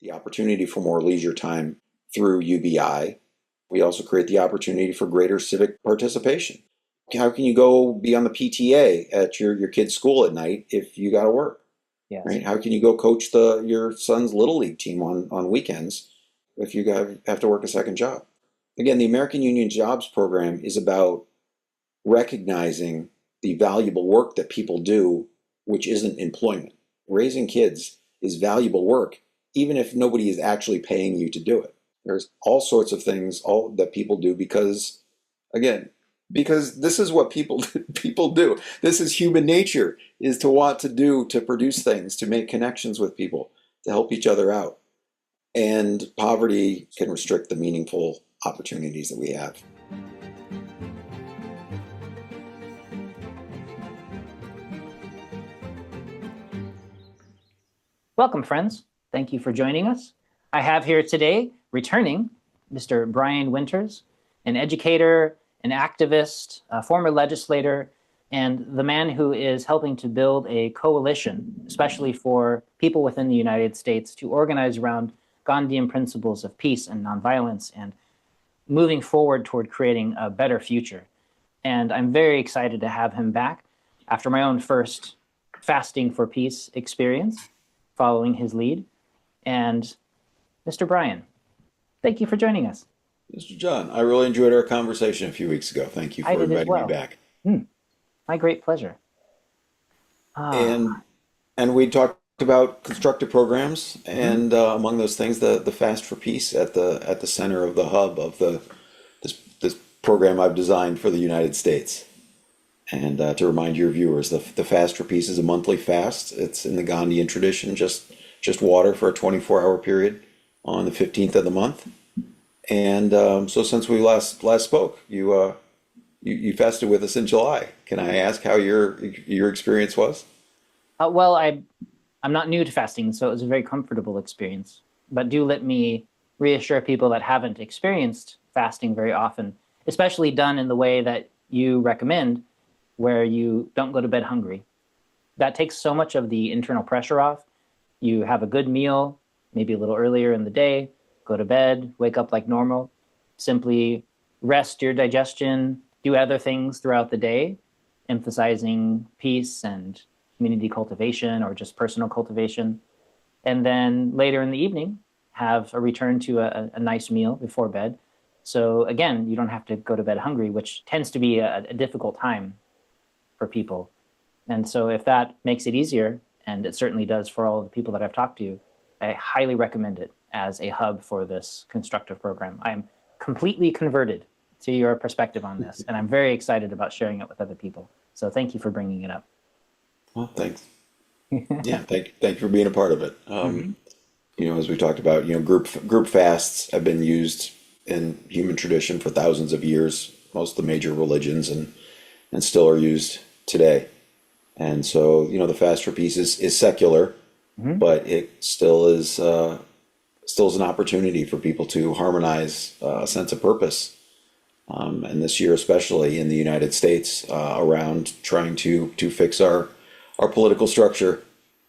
the opportunity for more leisure time through UBI. We also create the opportunity for greater civic participation. How can you go be on the PTA at your kid's school at night if you got to work? Yes. Right? How can you go coach your son's little league team on weekends if you have to work a second job? Again, the American Union Jobs Program is about recognizing the valuable work that people do, which isn't employment. Raising kids is valuable work, even if nobody is actually paying you to do it. There's all sorts of things that people do because this is what people do. This is human nature, is to want to produce things, to make connections with people, to help each other out. And poverty can restrict the meaningful opportunities that we have. Welcome, friends. Thank you for joining us. I have here today, returning, Mr. Brian Winters, an educator, an activist, a former legislator, and the man who is helping to build a coalition, especially for people within the United States, to organize around Gandhian principles of peace and nonviolence and moving forward toward creating a better future. And I'm very excited to have him back after my own first fasting for peace experience, following his lead. And Mr. Brian, thank you for joining us. Mr. John, I really enjoyed our conversation a few weeks ago. Thank you for inviting me back. My great pleasure. And we talked about constructive programs, and among those things, the Fast for Peace at the center of the hub of this program I've designed for the United States. And to remind your viewers, the Fast for Peace is a monthly fast. It's in the Gandhian tradition, just water for a 24-hour period on the 15th of the month. And so since we last spoke, you fasted with us in July. Can I ask how your experience was? Well, I'm not new to fasting, so it was a very comfortable experience. But do let me reassure people that haven't experienced fasting very often, especially done in the way that you recommend, where you don't go to bed hungry. That takes so much of the internal pressure off. You have a good meal, maybe a little earlier in the day, go to bed, wake up like normal, simply rest your digestion, do other things throughout the day, emphasizing peace and community cultivation or just personal cultivation. And then later in the evening, have a return to a nice meal before bed. So again, you don't have to go to bed hungry, which tends to be a difficult time for people. And so if that makes it easier, and it certainly does for all of the people that I've talked to, I highly recommend it as a hub for this constructive program. I am completely converted to your perspective on this, and I'm very excited about sharing it with other people. So thank you for bringing it up. Well, thanks. Yeah, thank you for being a part of it. As we talked about, group fasts have been used in human tradition for thousands of years, most of the major religions, and still are used today. And so, the Fast for Peace is secular, but it still is an opportunity for people to harmonize a sense of purpose. And this year, especially in the United States, around trying to fix our political structure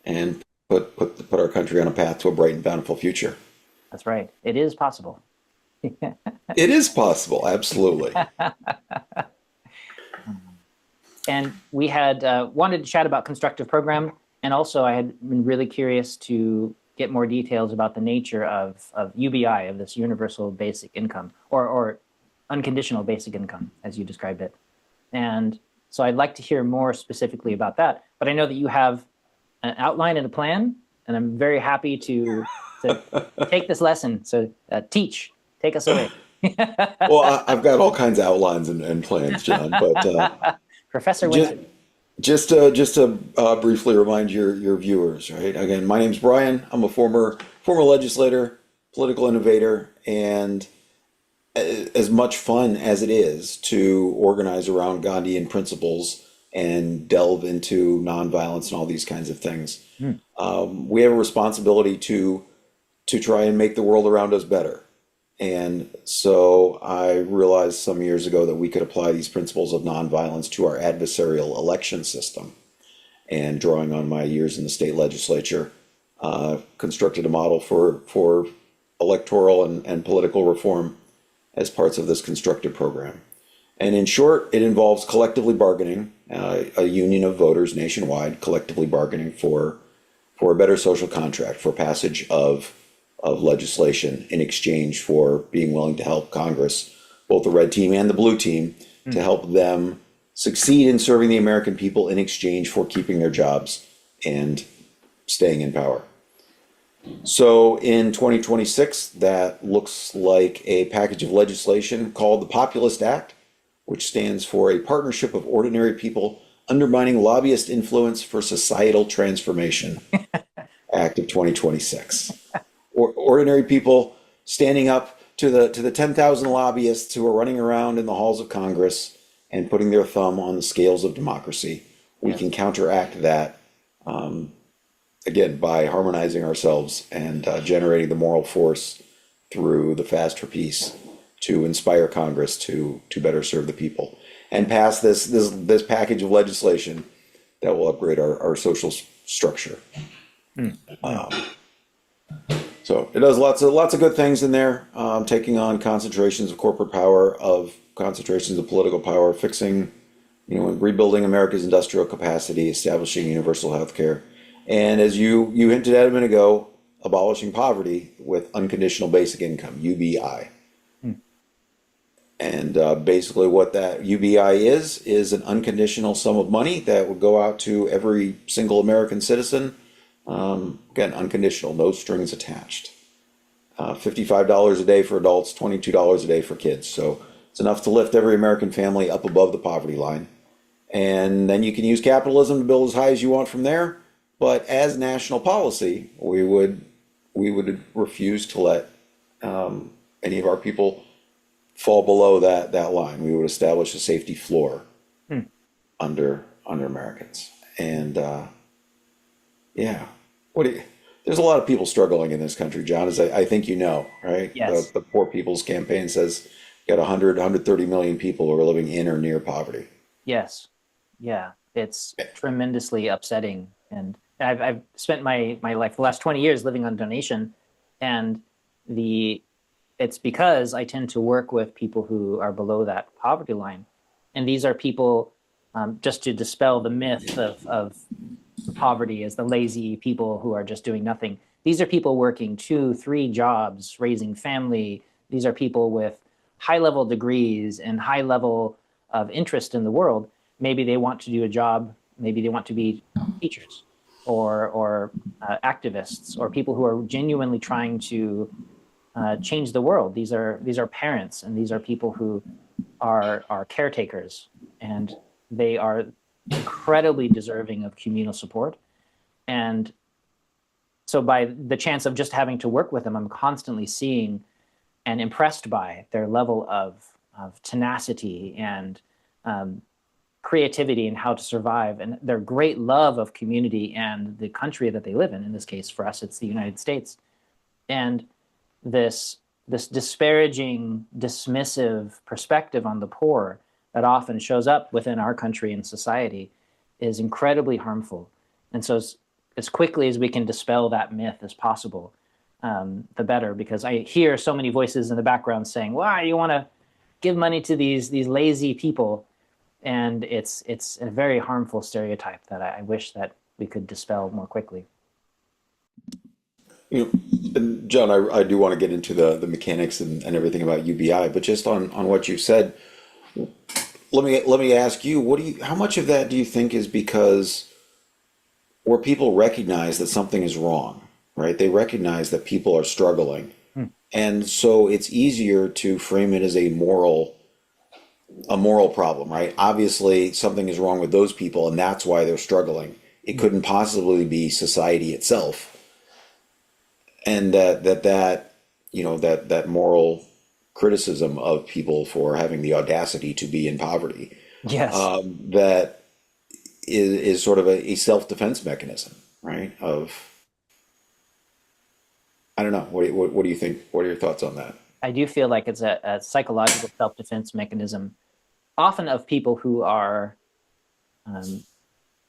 and put our country on a path to a bright and bountiful future. That's right. It is possible. It is possible, absolutely. And we had wanted to chat about constructive program, and also I had been really curious to get more details about the nature of UBI, of this universal basic income, or unconditional basic income, as you described it. And so I'd like to hear more specifically about that. But I know that you have an outline and a plan, and I'm very happy to take this lesson. So take us away. Well, I've got all kinds of outlines and plans, John, but Professor Winston. Just to briefly remind your viewers, right? Again, my name's Brian. I'm a former legislator, political innovator, and as much fun as it is to organize around Gandhian principles and delve into nonviolence and all these kinds of things, we have a responsibility to try and make the world around us better. And so I realized some years ago that we could apply these principles of nonviolence to our adversarial election system. And drawing on my years in the state legislature, constructed a model for electoral and political reform as parts of this constructed program. And in short, it involves collectively bargaining, a union of voters nationwide collectively bargaining for a better social contract, for passage of legislation in exchange for being willing to help Congress, both the red team and the blue team, to help them succeed in serving the American people in exchange for keeping their jobs and staying in power. So in 2026, that looks like a package of legislation called the POPULIST Act, which stands for a partnership of ordinary people undermining lobbyist influence for societal transformation. Act of 2026. Or ordinary people standing up to the 10,000 lobbyists who are running around in the halls of Congress and putting their thumb on the scales of democracy. We can counteract that, again, by harmonizing ourselves and generating the moral force through the Fast for Peace to inspire Congress to better serve the people and pass this package of legislation that will upgrade our social structure. So it does lots of good things in there, taking on concentrations of corporate power, of concentrations of political power, fixing, rebuilding America's industrial capacity, establishing universal health care, and as you hinted at a minute ago, abolishing poverty with unconditional basic income, UBI. And basically what that UBI is an unconditional sum of money that would go out to every single American citizen. Again, unconditional, no strings attached. $55 a day for adults, $22 a day for kids. So it's enough to lift every American family up above the poverty line. And then you can use capitalism to build as high as you want from there. But as national policy, we would refuse to let any of our people fall below that line. We would establish a safety floor under Americans. And yeah, there's a lot of people struggling in this country, John, as I think you know, right? Yes. The Poor People's Campaign says got 130 million people who are living in or near poverty. Yes. Yeah. It's tremendously upsetting. And I've spent my life, the last 20 years living on donation, and it's because I tend to work with people who are below that poverty line. And these are people, just to dispel the myth of poverty as the lazy people who are just doing nothing. These are people working 2-3 jobs, raising family. These are people with high-level degrees and high level of interest in the world. Maybe they want to do a job. Maybe they want to be teachers or activists or people who are genuinely trying to change the world. These are parents, and these are people who are caretakers, and they are incredibly deserving of communal support. And so by the chance of just having to work with them, I'm constantly seeing and impressed by their level of tenacity and creativity and how to survive, and their great love of community and the country that they live in. In this case, for us, it's the United States. And this disparaging, dismissive perspective on the poor that often shows up within our country and society is incredibly harmful. And so as quickly as we can dispel that myth as possible, the better, because I hear so many voices in the background saying, "Wow, you want to give money to these lazy people," and it's a very harmful stereotype that I wish that we could dispel more quickly. And John, I do want to get into the mechanics and everything about UBI, but just on what you said, let me ask you, how much of that do you think is because where people recognize that something is wrong, right? They recognize that people are struggling. And so it's easier to frame it as a moral problem, right? Obviously something is wrong with those people and that's why they're struggling. It couldn't possibly be society itself. And that moral criticism of people for having the audacity to be in poverty, Yes. that is sort of a self-defense mechanism, right? I don't know. What do you think? What are your thoughts on that? I do feel like it's a psychological self-defense mechanism, often of people who are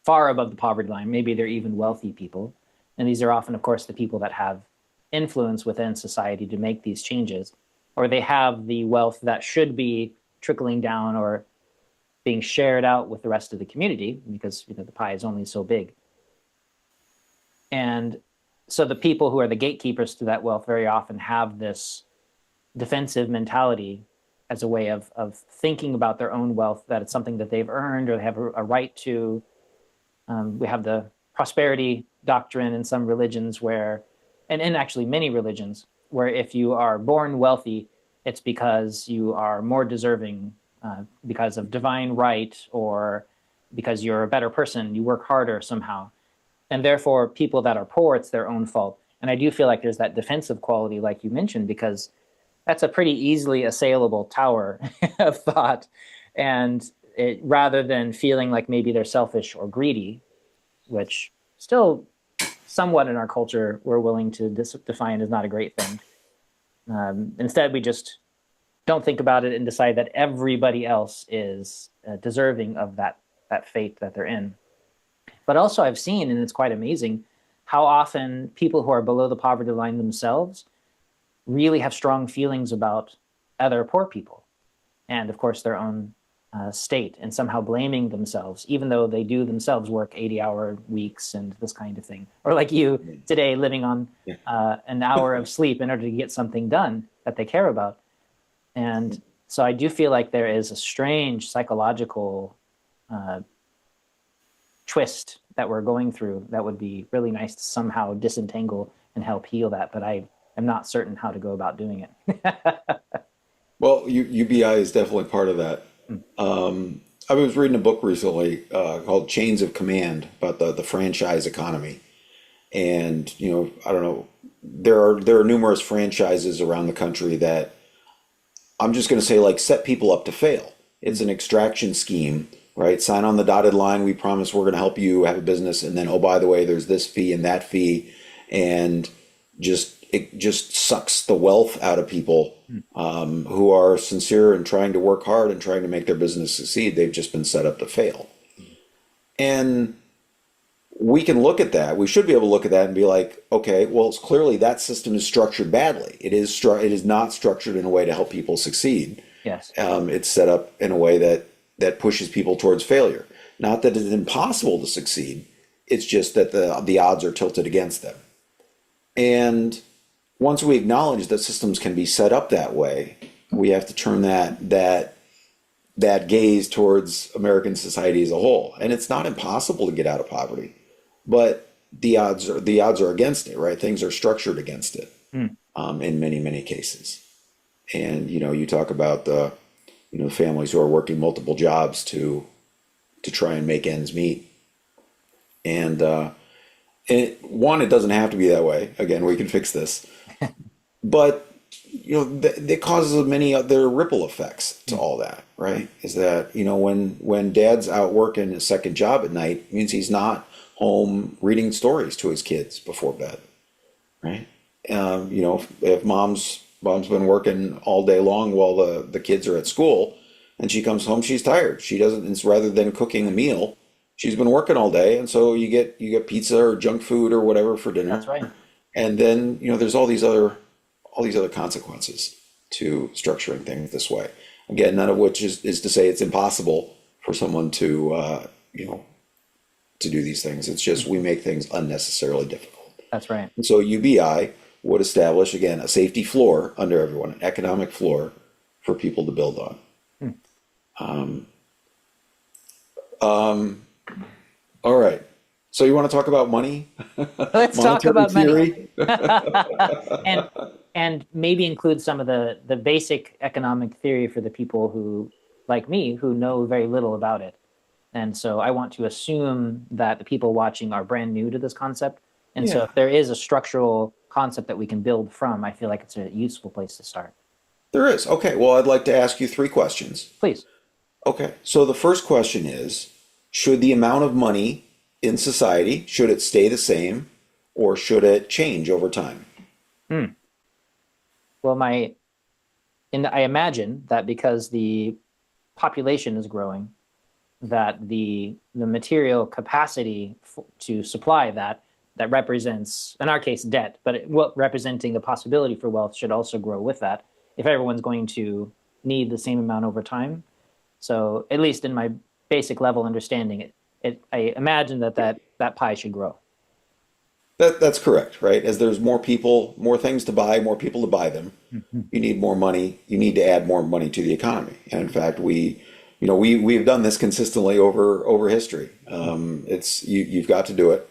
far above the poverty line. Maybe they're even wealthy people, And these are often, of course, the people that have influence within society to make these changes, or they have the wealth that should be trickling down or being shared out with the rest of the community, because the pie is only so big. And so the people who are the gatekeepers to that wealth very often have this defensive mentality as a way of thinking about their own wealth, that it's something that they've earned or they have a right to. We have the prosperity doctrine in some religions where, and in actually many religions, where if you are born wealthy, it's because you are more deserving, because of divine right, or because you're a better person, you work harder somehow. And therefore, people that are poor, it's their own fault. And I do feel like there's that defensive quality, like you mentioned, because that's a pretty easily assailable tower of thought. And rather than feeling like maybe they're selfish or greedy, which still somewhat in our culture we're willing to define as not a great thing. Instead, we just don't think about it and decide that everybody else is deserving of that fate that they're in. But also I've seen, and it's quite amazing, how often people who are below the poverty line themselves really have strong feelings about other poor people and, of course, their own state, and somehow blaming themselves, even though they do themselves work 80-hour weeks and this kind of thing. Or like you today, living on an hour of sleep in order to get something done that they care about. And so I do feel like there is a strange psychological twist that we're going through that would be really nice to somehow disentangle and help heal that. But I am not certain how to go about doing it. Well, UBI is definitely part of that. I was reading a book recently called Chains of Command about the franchise economy. And, I don't know, there are numerous franchises around the country that I'm just going to say, like, set people up to fail. It's an extraction scheme, right? Sign on the dotted line. We promise we're going to help you have a business. And then, oh, by the way, there's this fee and that fee. And it just sucks the wealth out of people who are sincere and trying to work hard and trying to make their business succeed. They've just been set up to fail. And we can look at that. We should be able to look at that and be like, okay, well, it's clearly that system is structured badly. It is not structured in a way to help people succeed. Yes. It's set up in a way that pushes people towards failure. Not that it's impossible to succeed. It's just that the odds are tilted against them. And once we acknowledge that systems can be set up that way, we have to turn that gaze towards American society as a whole. And it's not impossible to get out of poverty, but the odds are against it, right? Things are structured against it in many, many cases. And you talk about the families who are working multiple jobs to try and make ends meet. And it doesn't have to be that way. Again, we can fix this. But, that causes many other ripple effects to all that, right? Is that, when dad's out working a second job at night, it means he's not home reading stories to his kids before bed, right? If mom's been working all day long while the kids are at school and she comes home, she's tired. She doesn't, it's rather than cooking a meal, she's been working all day, and so you get pizza or junk food or whatever for dinner. That's right. And then there's all these other consequences to structuring things this way. Again, none of which is to say it's impossible for someone to to do these things. It's just we make things unnecessarily difficult. That's right. And so UBI would establish, again, a safety floor under everyone, an economic floor for people to build on. All right. So you want to talk about money? Let's talk about theory? Money. and maybe include some of the basic economic theory for the people who, like me, who know very little about it. And so I want to assume that the people watching are brand new to this concept. And so if there is a structural concept that we can build from, I feel like it's a useful place to start. There is. Okay. Well, I'd like to ask you 3 questions. Please. Okay. So the first question is, should the amount of money in society, should it stay the same or should it change over time? Well, I imagine that because the population is growing, that the material capacity to supply that that represents, in our case, debt, but representing the possibility for wealth should also grow with that if everyone's going to need the same amount over time. So at least in my basic level understanding, I imagine that pie should grow. That's correct, right? As there's more people, more things to buy, more people to buy them, you need more money. You need to add more money to the economy. And in fact, we've done this consistently over history. You've got to do it.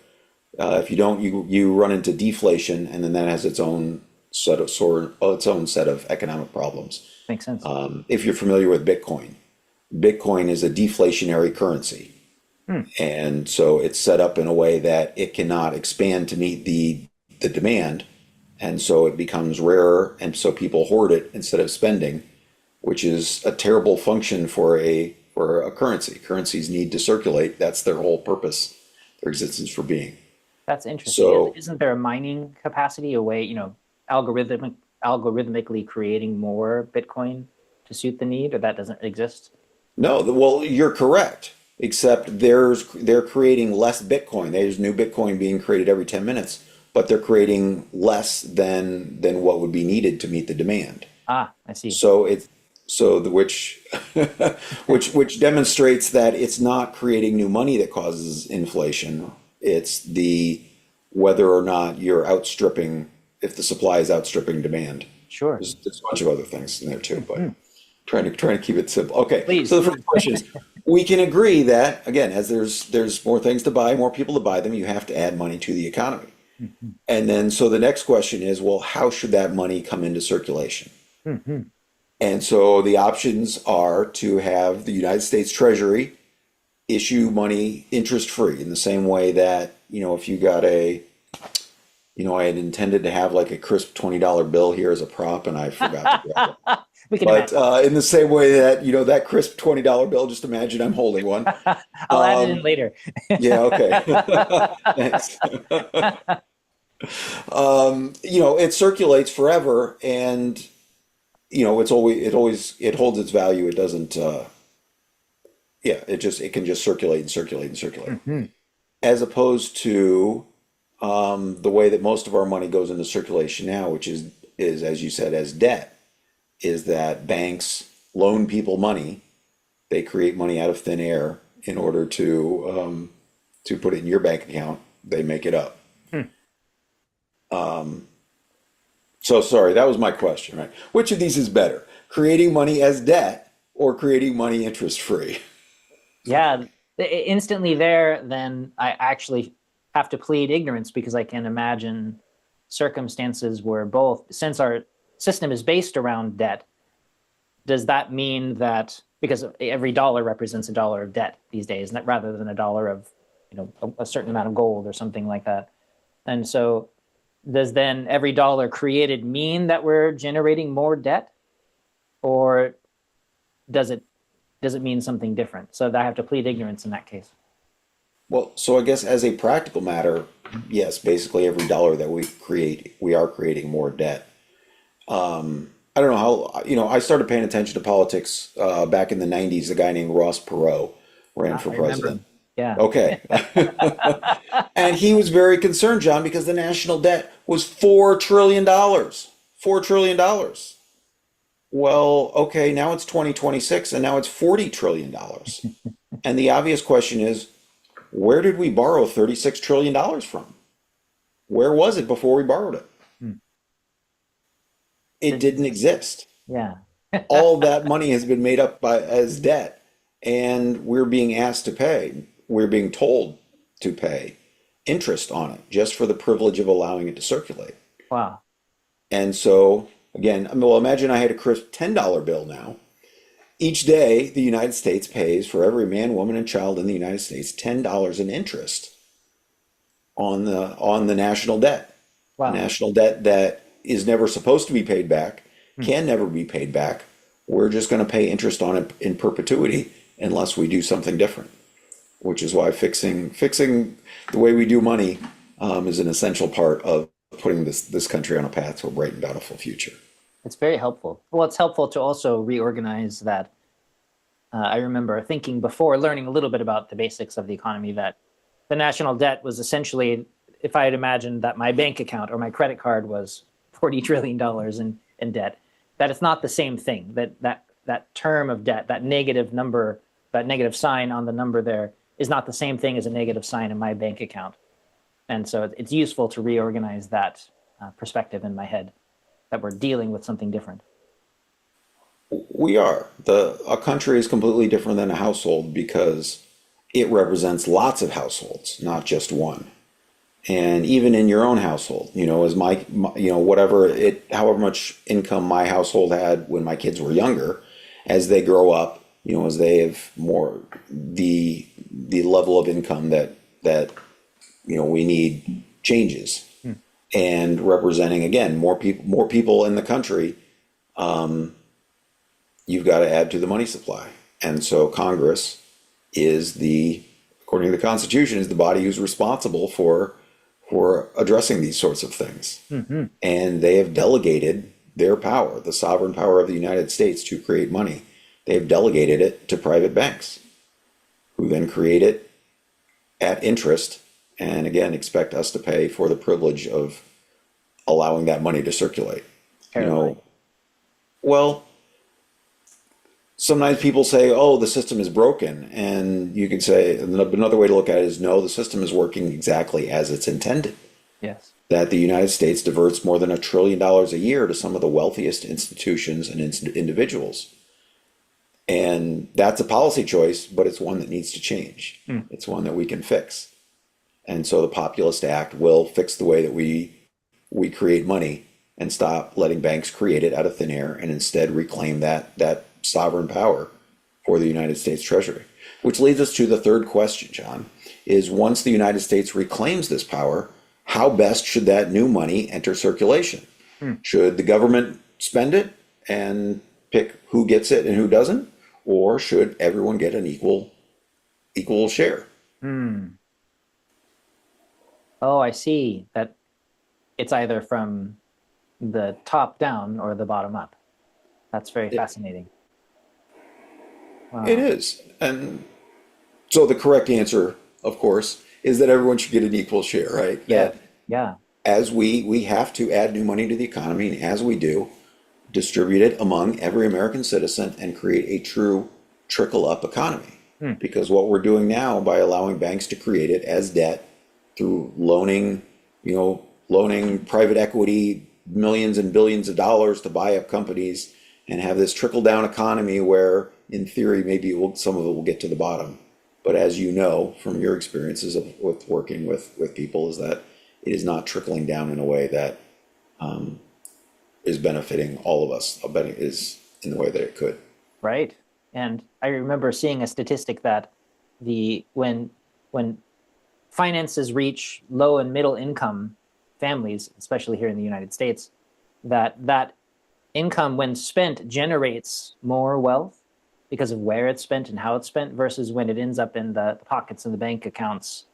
If you don't, you run into deflation, and then that has its own set of economic problems. Makes sense. If you're familiar with Bitcoin is a deflationary currency. And so it's set up in a way that it cannot expand to meet the demand. And so it becomes rarer. And so people hoard it instead of spending, which is a terrible function for a currency. Currencies need to circulate. That's their whole purpose, their existence for being. That's interesting. So, isn't there a mining capacity, a way, algorithmically creating more Bitcoin to suit the need, or that doesn't exist? No, well, you're correct. Except they're creating less Bitcoin. There's new Bitcoin being created every 10 minutes, but they're creating less than what would be needed to meet the demand. I see. Which which demonstrates that it's not creating new money that causes inflation. It's whether or not you're outstripping, if the supply is outstripping demand. Sure. There's a bunch of other things in there too, but trying to keep it simple. Okay. Please. So the first question is, we can agree that, again, as there's more things to buy, more people to buy them, you have to add money to the economy. And then, so the next question is, well, how should that money come into circulation? And so the options are to have the United States Treasury issue money interest-free, in the same way that, if you got I had intended to have like a crisp $20 bill here as a prop, and I forgot to grab it. But in the same way that, that crisp $20 bill, just imagine I'm holding one. I'll add it in later. Yeah, okay. Thanks. It circulates forever, and it holds its value. It doesn't it can just circulate and circulate and circulate. As opposed to the way that most of our money goes into circulation now, which is as you said, as debt. Is that banks loan people money. They create money out of thin air in order to put it in your bank account. They make it up. So sorry, that was my question, right? Which of these is better? Creating money as debt or creating money interest-free? Yeah, instantly there, then I actually have to plead ignorance, because I can imagine circumstances where both, since our system is based around debt, does that mean that, because every dollar represents a dollar of debt these days, rather than a dollar of a certain amount of gold or something like that, and so does then every dollar created mean that we're generating more debt, or does it mean something different? So I have to plead ignorance in that case. Well, so I guess as a practical matter, yes, basically every dollar that we create, we are creating more debt. I don't know how, I started paying attention to politics back in the 90s. A guy named Ross Perot ran for president. Yeah. Okay. And he was very concerned, John, because the national debt was $4 trillion. $4 trillion. Well, okay, now it's 2026 and now it's $40 trillion. And the obvious question is, where did we borrow $36 trillion from? Where was it before we borrowed it? It didn't exist. Yeah. All that money has been made up as debt, and we're being asked to pay. We're being told to pay interest on it just for the privilege of allowing it to circulate. Wow. And so, again, well, imagine I had a crisp $10 bill now. Each day, the United States pays for every man, woman, and child in the United States $10 in interest on the national debt. Wow. National debt that is never supposed to be paid back, can never be paid back. We're just going to pay interest on it in perpetuity unless we do something different, which is why fixing the way we do money is an essential part of putting this country on a path to a bright and bountiful future. It's very helpful. Well, it's helpful to also reorganize that. I remember thinking before learning a little bit about the basics of the economy that the national debt was essentially if I had imagined that my bank account or my credit card was $40 trillion in debt, that it's not the same thing. That term of debt, that negative number, that negative sign on the number there is not the same thing as a negative sign in my bank account. And so it's useful to reorganize that perspective in my head, that we're dealing with something different. We are. A country is completely different than a household because it represents lots of households, not just one. And even in your own household, as however much income my household had when my kids were younger, as they grow up, as they have more the level of income that we need changes. And representing again more people in the country, you've got to add to the money supply. And so Congress is according to the Constitution, is the body who's responsible for addressing these sorts of things. And they have delegated their power, the sovereign power of the United States to create money. They've delegated it to private banks, who then create it at interest, and again expect us to pay for the privilege of allowing that money to circulate. Well, sometimes people say, oh, the system is broken. And you can say, another way to look at it is, no, the system is working exactly as it's intended. Yes. That the United States diverts more than $1 trillion a year to some of the wealthiest institutions and individuals. And that's a policy choice, but it's one that needs to change. It's one that we can fix. And so the Populist Act will fix the way that we create money and stop letting banks create it out of thin air, and instead reclaim that sovereign power for the United States Treasury. Which leads us to the third question, John, is once the United States reclaims this power, how best should that new money enter circulation? Should the government spend it and pick who gets it and who doesn't? Or should everyone get an equal share? Oh, I see. That it's either from the top down or the bottom up. That's very fascinating. Wow. It is. And so the correct answer, of course, is that everyone should get an equal share, right? Yeah. As we have to add new money to the economy, and as we do, distribute it among every American citizen and create a true trickle-up economy. Because what we're doing now by allowing banks to create it as debt through loaning private equity millions and billions of dollars to buy up companies and have this trickle-down economy where, in theory, maybe some of it will get to the bottom. But as you know from your experiences with working with people, is that it is not trickling down in a way that is benefiting all of us, is in the way that it could. Right. And I remember seeing a statistic that when finances reach low and middle income families, especially here in the United States, that income, when spent, generates more wealth because of where it's spent and how it's spent, versus when it ends up in the pockets and the bank accounts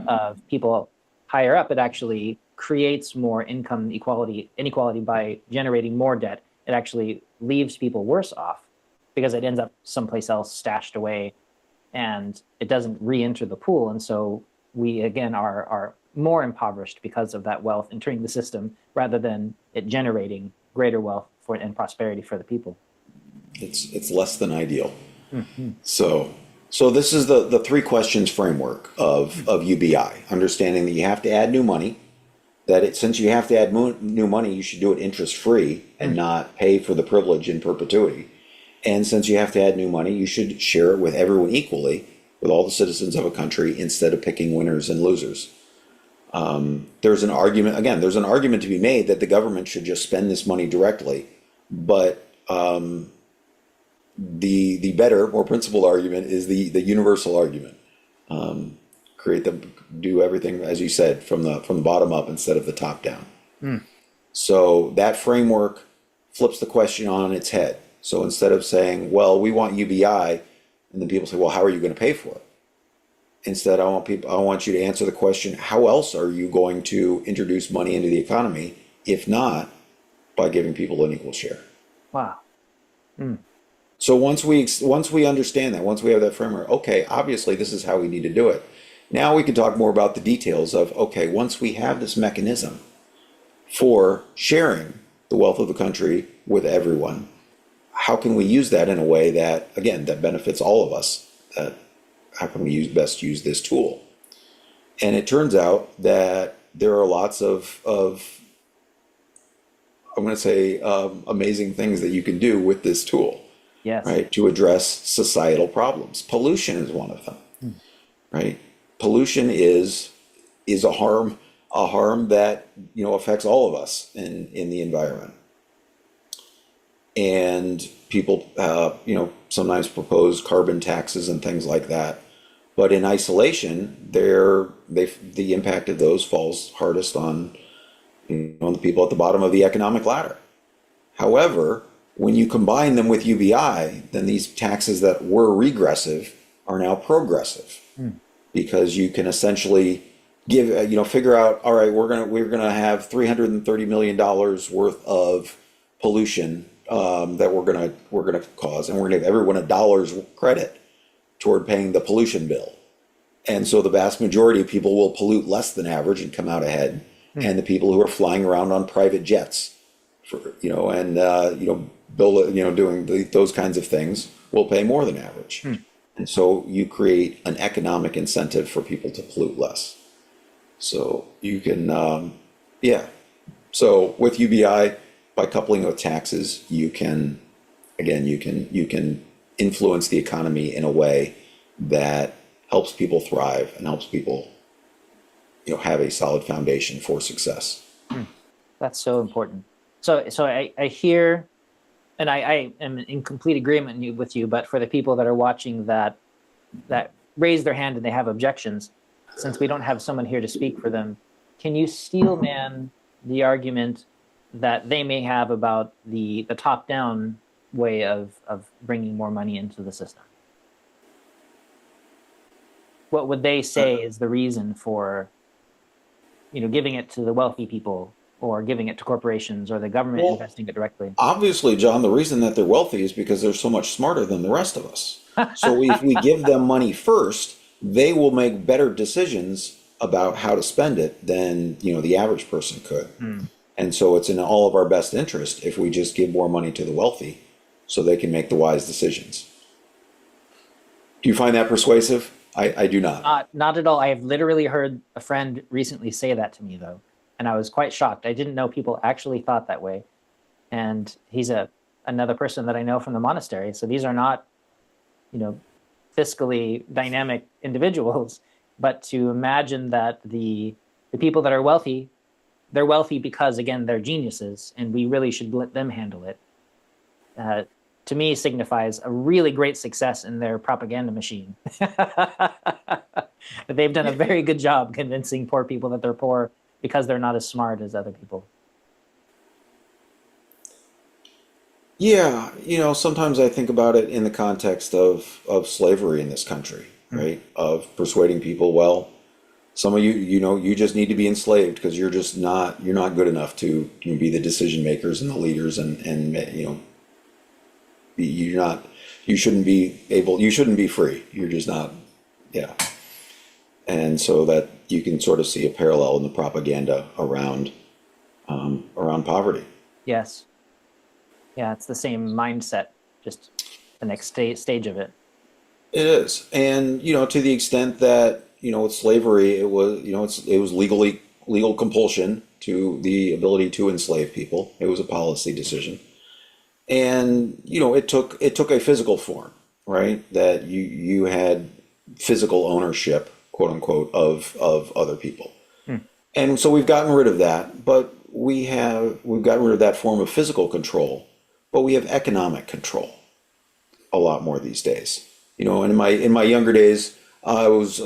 of people higher up, it actually creates more income inequality by generating more debt. It actually leaves people worse off because it ends up someplace else stashed away, and it doesn't re-enter the pool. And so we, again, are more impoverished because of that wealth entering the system rather than it generating greater wealth and prosperity for the people. It's less than ideal. So this is the three questions framework of UBI, understanding that you have to add new money, since you have to add new money, you should do it interest-free and not pay for the privilege in perpetuity. And since you have to add new money, you should share it with everyone equally, with all the citizens of a country, instead of picking winners and losers. There's an argument to be made that the government should just spend this money directly, but the better, more principled argument is the universal argument. Do everything, as you said, from the bottom up instead of the top down. So that framework flips the question on its head. So instead of saying, well, we want UBI, and then people say, well, how are you going to pay for it? Instead, I want you to answer the question, how else are you going to introduce money into the economy, if not by giving people an equal share? Wow. So once we understand that, once we have that framework, okay, obviously this is how we need to do it. Now we can talk more about the details of, okay, once we have this mechanism for sharing the wealth of the country with everyone, how can we use that in a way that, again, that benefits all of us? How can we best use this tool? And it turns out that there are lots of I'm going to say, amazing things that you can do with this tool, Yes. right, to address societal problems. Pollution is one of them, right? Pollution is a harm that, affects all of us in the environment. And people, sometimes propose carbon taxes and things like that. But in isolation, the impact of those falls hardest on the people at the bottom of the economic ladder. However, when you combine them with UBI, then these taxes that were regressive are now progressive, because you can essentially figure out, all right, we're gonna have $330 million worth of pollution that we're gonna cause, and we're gonna give everyone $1 credit toward paying the pollution bill. And so the vast majority of people will pollute less than average and come out ahead. And the people who are flying around on private jets, doing those kinds of things will pay more than average. And so you create an economic incentive for people to pollute less. So you can, So with UBI, by coupling it with taxes, you can influence the economy in a way that helps people thrive and helps people have a solid foundation for success. That's so important. So I hear, and I am in complete agreement with you, but for the people that are watching that raise their hand and they have objections, since we don't have someone here to speak for them, can you steelman the argument that they may have about the top-down way of bringing more money into the system? What would they say is the reason for giving it to the wealthy people, or giving it to corporations, or the government investing it directly? Obviously, John, the reason that they're wealthy is because they're so much smarter than the rest of us. So if we give them money first, they will make better decisions about how to spend it than the average person could. And so it's in all of our best interest if we just give more money to the wealthy so they can make the wise decisions. Do you find that persuasive? I do not. Not at all. I have literally heard a friend recently say that to me, though, and I was quite shocked. I didn't know people actually thought that way. And he's another person that I know from the monastery. So these are not, fiscally dynamic individuals. But to imagine that the people that are wealthy, they're wealthy because, again, they're geniuses, and we really should let them handle it, to me signifies a really great success in their propaganda machine. They've done a very good job convincing poor people that they're poor because they're not as smart as other people. Yeah, sometimes I think about it in the context of slavery in this country, right? Of persuading people, well, some of you, you just need to be enslaved because you're not good enough to be the decision makers and the leaders, and you shouldn't be free. You're just not, yeah. And so that you can sort of see a parallel in the propaganda around poverty. Yes. Yeah, it's the same mindset, just the next stage of it. It is. And, to the extent that, with slavery, it was, it was legal compulsion to the ability to enslave people. It was a policy decision. And, it took a physical form, right? That you had physical ownership, quote unquote, of other people. And so we've gotten rid of that, but we've gotten rid of that form of physical control, but we have economic control a lot more these days. And in my younger days, I was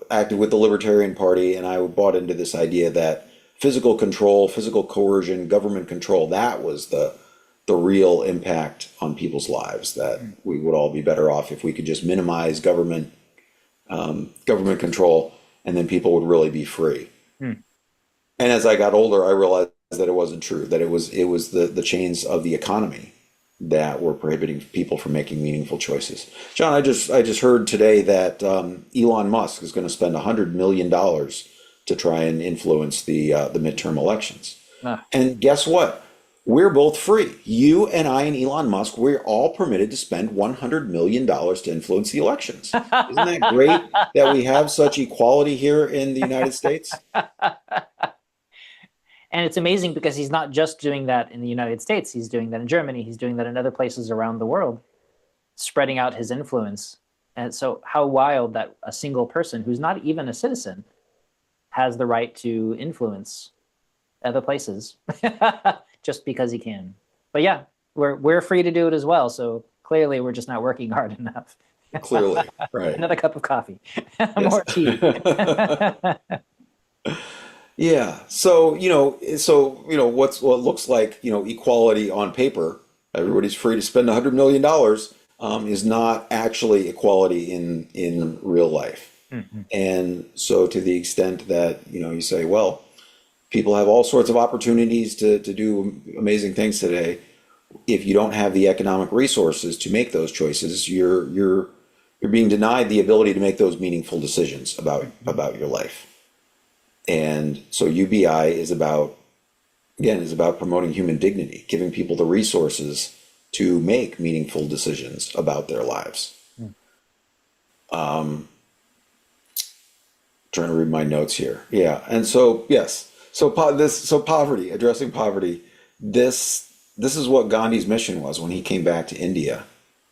active with the Libertarian Party, and I bought into this idea that physical control, physical coercion, government control, that was the real impact on people's lives, that we would all be better off if we could just minimize government control, and then people would really be free. And as I got older, I realized that it wasn't true, that it was the chains of the economy that were prohibiting people from making meaningful choices. John, I just heard today that Elon Musk is going to spend $100 million to try and influence the midterm elections. Ah. And guess what? We're both free. You and I and Elon Musk, we're all permitted to spend $100 million to influence the elections. Isn't that great that we have such equality here in the United States? And it's amazing because he's not just doing that in the United States. He's doing that in Germany. He's doing that in other places around the world, spreading out his influence. And so how wild that a single person who's not even a citizen has the right to influence other places just because he can. But yeah, we're free to do it as well. So clearly we're just not working hard enough. Clearly, right. Another cup of coffee. More tea. Yeah. So what looks like, equality on paper, everybody's free to spend $100 million, is not actually equality in real life. Mm-hmm. And so to the extent that, you say, well, people have all sorts of opportunities to do amazing things today. If you don't have the economic resources to make those choices, you're being denied the ability to make those meaningful decisions about your life. And so UBI is about promoting human dignity, giving people the resources to make meaningful decisions about their lives. Trying to read my notes here. Yeah. And so, yes. So poverty, addressing poverty. This is what Gandhi's mission was when he came back to India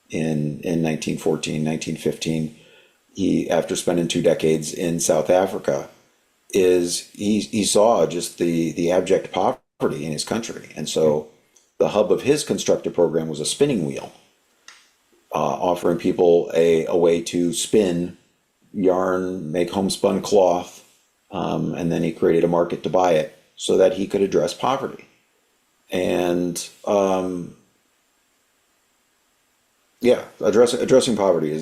in 1914, 1915. He, after spending 2 decades in South Africa, he saw just the abject poverty in his country. And so the hub of his constructive program was a spinning wheel, offering people a way to spin yarn, make homespun cloth, and then he created a market to buy it so that he could address poverty. And addressing poverty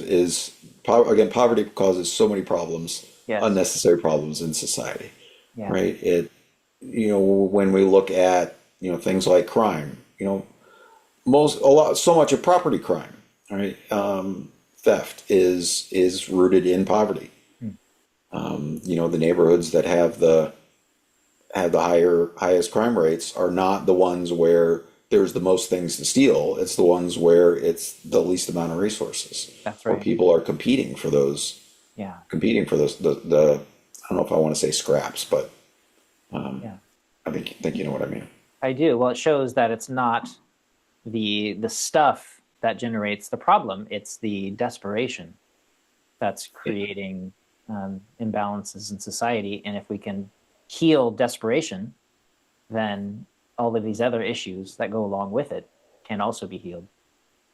again, poverty causes so many problems, Yes. unnecessary problems in society, Yeah. right? When we look at, things like crime, so much of property crime, right? Theft is rooted in poverty. The neighborhoods that have the highest crime rates are not the ones where there's the most things to steal. It's the ones where it's the least amount of resources. That's Where right. people are competing for those. Yeah. Competing for those the I don't know if I want to say scraps, but Yeah. I think you know what I mean. I do. Well, it shows that it's not the stuff that generates the problem. It's the desperation that's creating imbalances in society. And if we can heal desperation, then all of these other issues that go along with it can also be healed.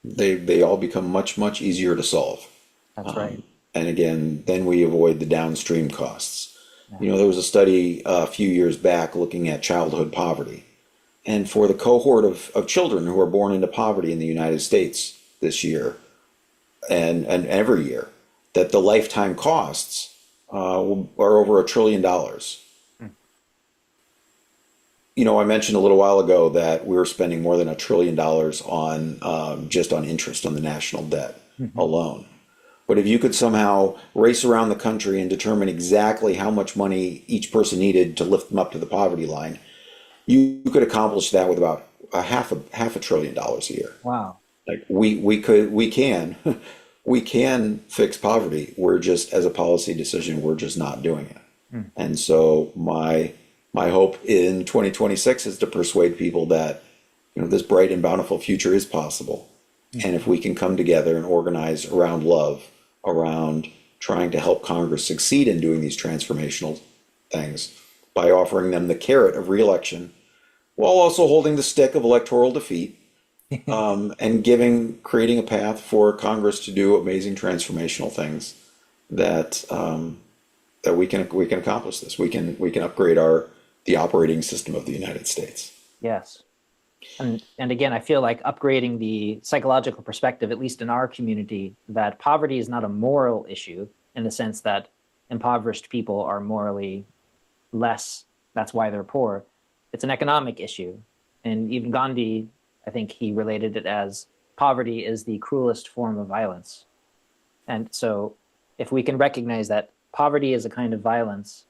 They all become much, much easier to solve. That's right. And again, then we avoid the downstream costs. Yeah. There was a study a few years back looking at childhood poverty. And for the cohort of children who are born into poverty in the United States this year and every year, that the lifetime costs are over $1 trillion. I mentioned a little while ago that we were spending more than $1 trillion on just on interest on the national debt alone. But if you could somehow race around the country and determine exactly how much money each person needed to lift them up to the poverty line, you could accomplish that with about half a $1 trillion a year. Wow. Like we can we can fix poverty. We're just, as a policy decision, we're just not doing it. And so my hope in 2026 is to persuade people that this bright and bountiful future is possible. And if we can come together and organize around love, around trying to help Congress succeed in doing these transformational things by offering them the carrot of reelection, while also holding the stick of electoral defeat, and creating a path for Congress to do amazing transformational things, that we can accomplish this. We can upgrade the operating system of the United States. Yes. And again, I feel like upgrading the psychological perspective, at least in our community, that poverty is not a moral issue in the sense that impoverished people are morally less. That's why they're poor. It's an economic issue. And even Gandhi I think he related it as poverty is the cruelest form of violence. And so if we can recognize that poverty is a kind of violence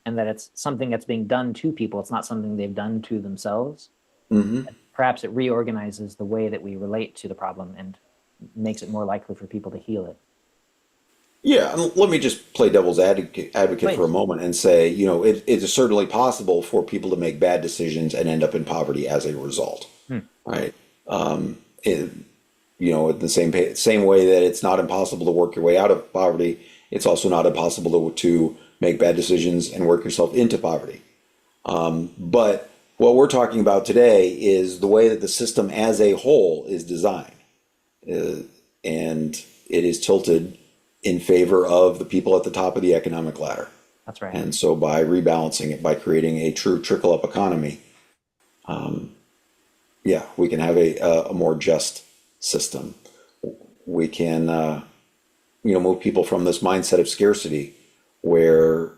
and that it's something that's being done to people, it's not something they've done to themselves, perhaps it reorganizes the way that we relate to the problem and makes it more likely for people to heal it. Yeah, and let me just play devil's advocate for a Please. moment and say, it is certainly possible for people to make bad decisions and end up in poverty as a result, right? In the same way that it's not impossible to work your way out of poverty, it's also not impossible to make bad decisions and work yourself into poverty. But what we're talking about today is the way that the system as a whole is designed, and it is tilted in favor of the people at the top of the economic ladder. That's right. And so by rebalancing it, by creating a true trickle-up economy, we can have a more just system. We can, move people from this mindset of scarcity where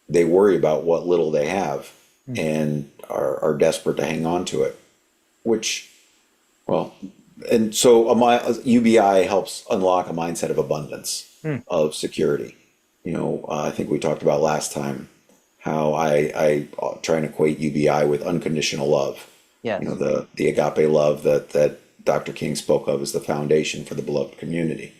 they worry about what little they have and are desperate to hang on to it, and so UBI helps unlock a mindset of abundance, of security. I think we talked about last time how I try and equate UBI with unconditional love. Yes. The agape love that Dr. King spoke of as the foundation for the beloved community,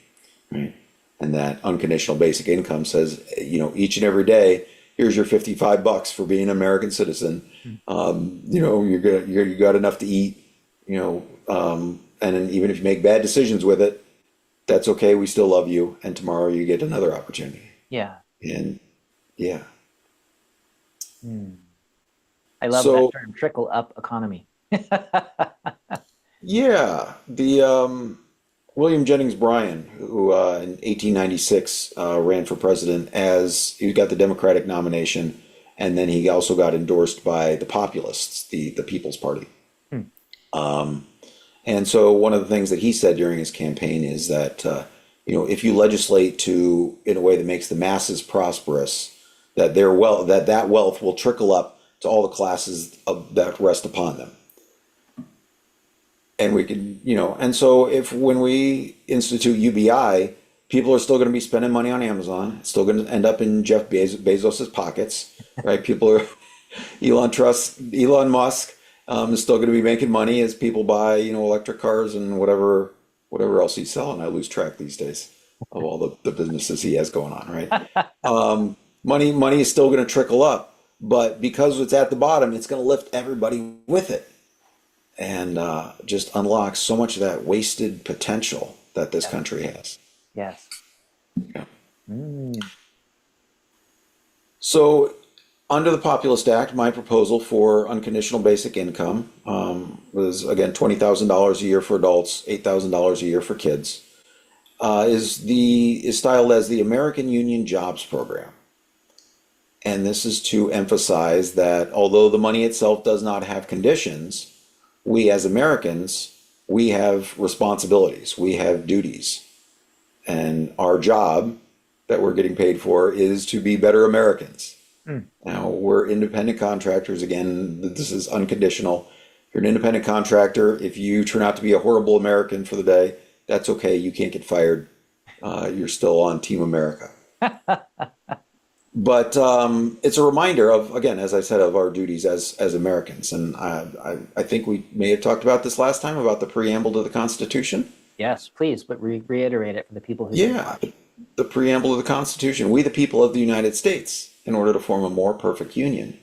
right? And that unconditional basic income says, each and every day, here's your $55 for being an American citizen. You got enough to eat, and then even if you make bad decisions with it, that's okay. We still love you. And tomorrow you get another opportunity. Yeah. And yeah. I love that term, trickle-up economy. Yeah. The William Jennings Bryan, who in 1896 ran for president as he got the Democratic nomination, and then he also got endorsed by the Populists, the People's Party. And so one of the things that he said during his campaign is that, if you legislate in a way that makes the masses prosperous, that that wealth will trickle up to all the classes that rest upon them. And we can, and so when we institute UBI, people are still going to be spending money on Amazon. It's still going to end up in Jeff Bezos's pockets, right? People are, Elon Musk is still going to be making money as people buy, electric cars and whatever else he's selling. I lose track these days of all the businesses he has going on, right? Money is still going to trickle up, but because it's at the bottom, it's going to lift everybody with it. And just unlock so much of that wasted potential that this country has. Yes. Yeah. So, under the Populist Act, my proposal for unconditional basic income was, again, $20,000 a year for adults, $8,000 a year for kids, is styled as the American Union Jobs Program. And this is to emphasize that although the money itself does not have conditions, we as Americans, we have responsibilities, we have duties. And our job that we're getting paid for is to be better Americans. Now, we're independent contractors. Again, this is unconditional. If you're an independent contractor, if you turn out to be a horrible American for the day, that's okay. You can't get fired. You're still on Team America. But it's a reminder of, again, as I said, of our duties as Americans. And I think we may have talked about this last time about the preamble to the Constitution. Yes, please, but reiterate it for the people who the preamble to the Constitution. We, the people of the United States, in order to form a more perfect union,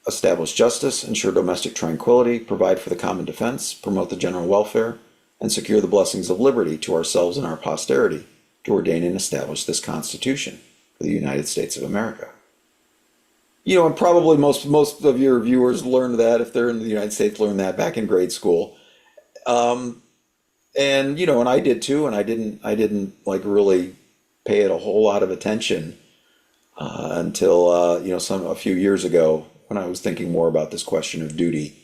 establish justice, ensure domestic tranquility, provide for the common defense, promote the general welfare, and secure the blessings of liberty to ourselves and our posterity, to ordain and establish this Constitution for the United States of America. And probably most of your viewers learned that, if they're in the United States, learned that back in grade school. And I did too, and I didn't like really pay it a whole lot of attention until a few years ago, when I was thinking more about this question of duty,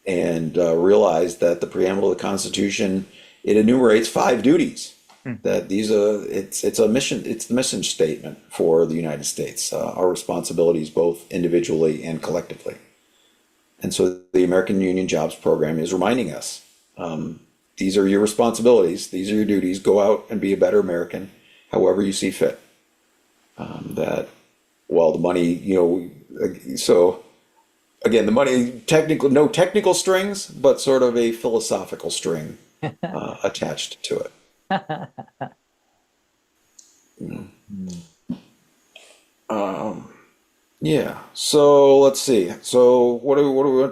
and realized that the preamble of the Constitution, it enumerates 5 duties. That it's a mission, it's the mission statement for the United States, our responsibilities both individually and collectively. And so the American Union Jobs Program is reminding us, these are your responsibilities, these are your duties, go out and be a better American, however you see fit. That, well, the money, so again, the money, technical, no technical strings, but sort of a philosophical string attached to it. Yeah. So let's see. So what do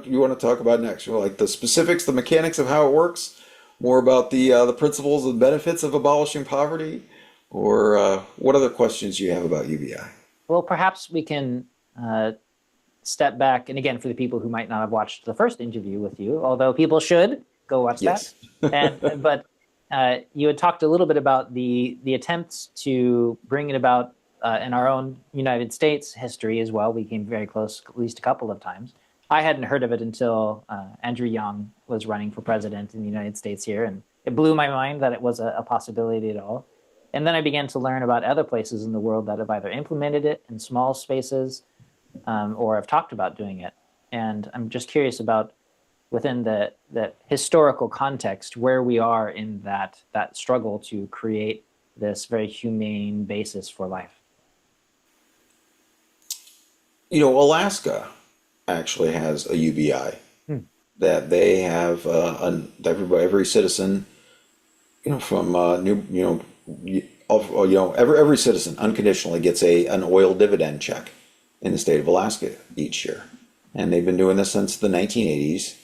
you want to talk about next? Like the specifics, the mechanics of how it works, more about the principles and benefits of abolishing poverty, or what other questions do you have about UBI? Well, perhaps we can step back, and again, for the people who might not have watched the first interview with you, although people should go watch that. Yes. But you had talked a little bit about the attempts to bring it about in our own United States history as well. We came very close at least a couple of times. I hadn't heard of it until Andrew Young was running for president in the United States here, and it blew my mind that it was a possibility at all. And then I began to learn about other places in the world that have either implemented it in small spaces or have talked about doing it. And I'm just curious about, within the historical context, where we are in that struggle to create this very humane basis for life. Alaska actually has a UBI that they have every citizen, from every citizen unconditionally gets an oil dividend check in the state of Alaska each year, and they've been doing this since the 1980s,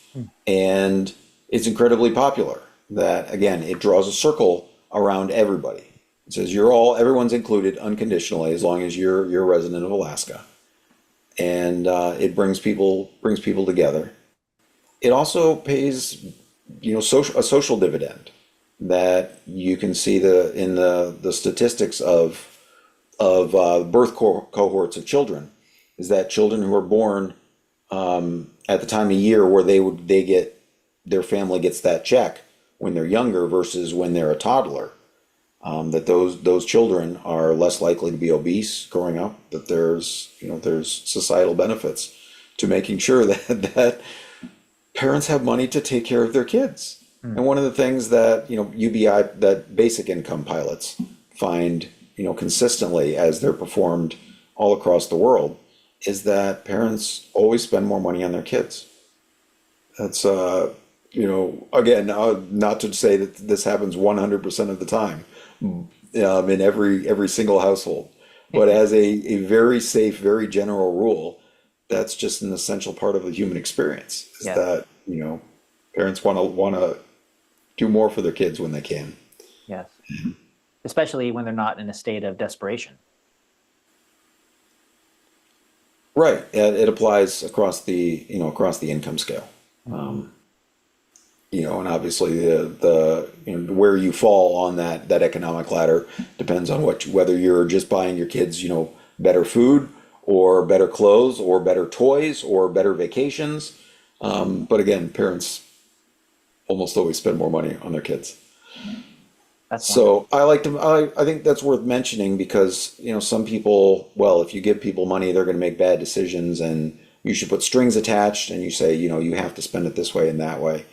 and it's incredibly popular. That again, it draws a circle around everybody. It says everyone's included unconditionally as long as you're a resident of Alaska. And it brings people together. It also pays, a social dividend that you can see in the statistics of birth cohorts of children, is that children who are born at the time of year where their family gets that check when they're younger versus when they're a toddler. That those children are less likely to be obese growing up, that there's societal benefits to making sure that parents have money to take care of their kids. And one of the things that, UBI, that basic income pilots find, consistently as they're performed all across the world, is that parents always spend more money on their kids. That's, again, not to say that this happens 100% of the time, in every single household, but as a very safe, very general rule, that's just an essential part of the human experience. Is that parents want to do more for their kids when they can. Yes, especially when they're not in a state of desperation. Right. It applies across the income scale. And obviously the where you fall on that economic ladder depends on whether you're just buying your kids, better food or better clothes or better toys or better vacations. But again, parents almost always spend more money on their kids. So I think that's worth mentioning because, some people, well, if you give people money, they're going to make bad decisions and you should put strings attached and you say, you have to spend it this way and that way.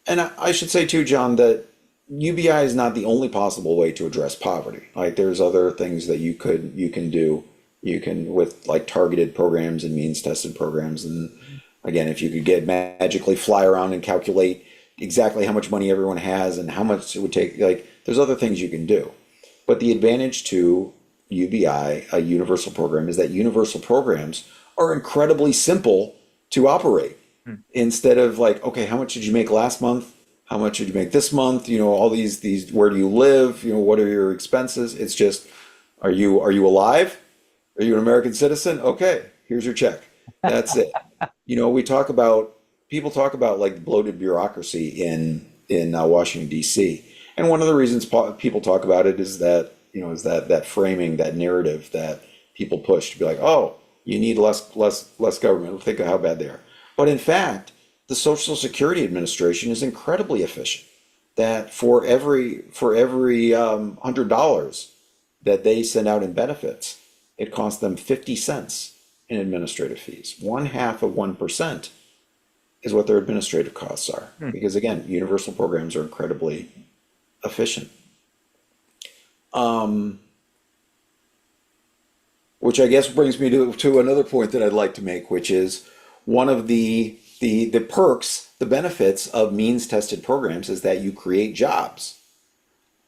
And I should say too, John, that UBI is not the only possible way to address poverty. Like there's other things that you can do. You can, with like targeted programs and means tested programs. And again, if you could magically fly around and calculate exactly how much money everyone has and how much it would take, like there's other things you can do. But the advantage to UBI, a universal program, is that universal programs are incredibly simple to operate. Instead of like, okay, how much did you make last month? How much did you make this month? All these, where do you live? What are your expenses? It's just, are you alive? Are you an American citizen? Okay, here's your check. That's it. People talk about like bloated bureaucracy in Washington, D.C. And one of the reasons people talk about it is that, that framing, that narrative that people push to be like, oh, you need less government. Think of how bad they are. But in fact, the Social Security Administration is incredibly efficient. That for every $100 that they send out in benefits, it costs them 50 cents in administrative fees, 0.5%. is what their administrative costs are. Hmm. Because again, universal programs are incredibly efficient. Um, which I guess brings me to another point that I'd like to make, which is one of the perks, the benefits of means tested programs is that you create jobs.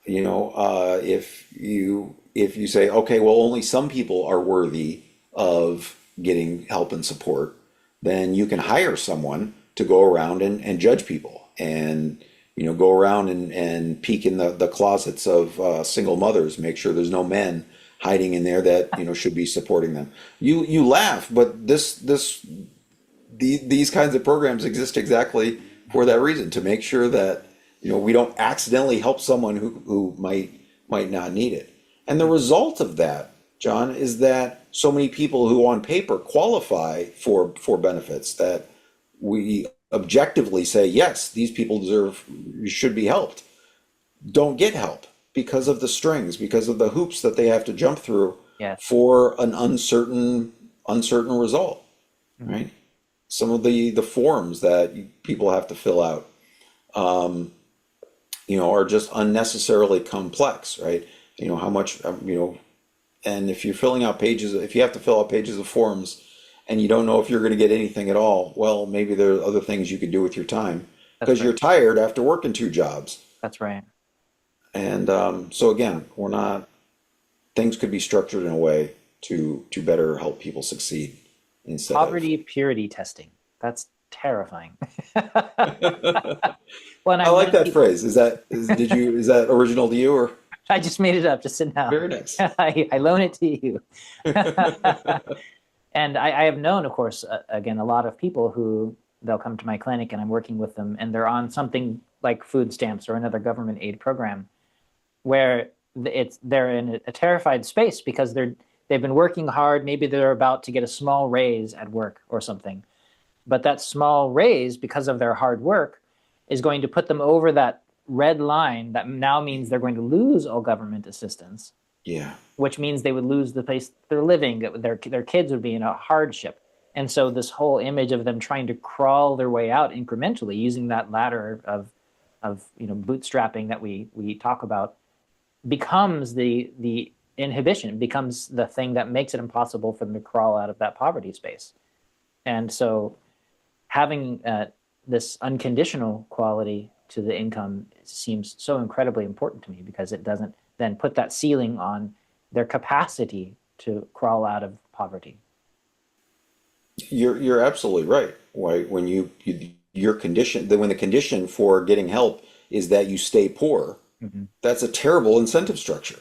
If you say, okay, well, only some people are worthy of getting help and support, then you can hire someone to go around and judge people and go around and peek in the closets of single mothers, make sure there's no men hiding in there that should be supporting them. You laugh, but these kinds of programs exist exactly for that reason, to make sure that we don't accidentally help someone who might not need it. And the result of that, John, is that so many people who on paper qualify for benefits, that we objectively say, yes, these people should be helped, don't get help because of the strings, because of the hoops that they have to jump through Yes. for an uncertain result, Mhm. right? Some of the forms that people have to fill out, are just unnecessarily complex, right? How much, and if you're filling out pages, if you have to fill out pages of forms and you don't know if you're going to get anything at all, well, maybe there are other things you could do with your time That's because right. you're tired after working two jobs. That's right. And so again, things could be structured in a way to better help people succeed instead of. Poverty purity testing. That's terrifying. Well, and I I've like known that people. phrase. Is that original to you or? I just made it up just now. Very nice. I loan it to you. And I have known, of course, again, a lot of people who they'll come to my clinic and I'm working with them and they're on something like food stamps or another government aid program where they're in a terrified space because they've been working hard. Maybe they're about to get a small raise at work or something, but that small raise, because of their hard work, is going to put them over that red line that now means they're going to lose all government assistance, Yeah. which means they would lose the place they're living. Their kids would be in a hardship. And so this whole image of them trying to crawl their way out incrementally using that ladder of bootstrapping that we talk about becomes the inhibition, becomes the thing that makes it impossible for them to crawl out of that poverty space. And so having this unconditional quality to the income seems so incredibly important to me because it doesn't then put that ceiling on their capacity to crawl out of poverty. You're absolutely right. Why when your condition when the condition for getting help is that you stay poor, Mm-hmm. that's a terrible incentive structure.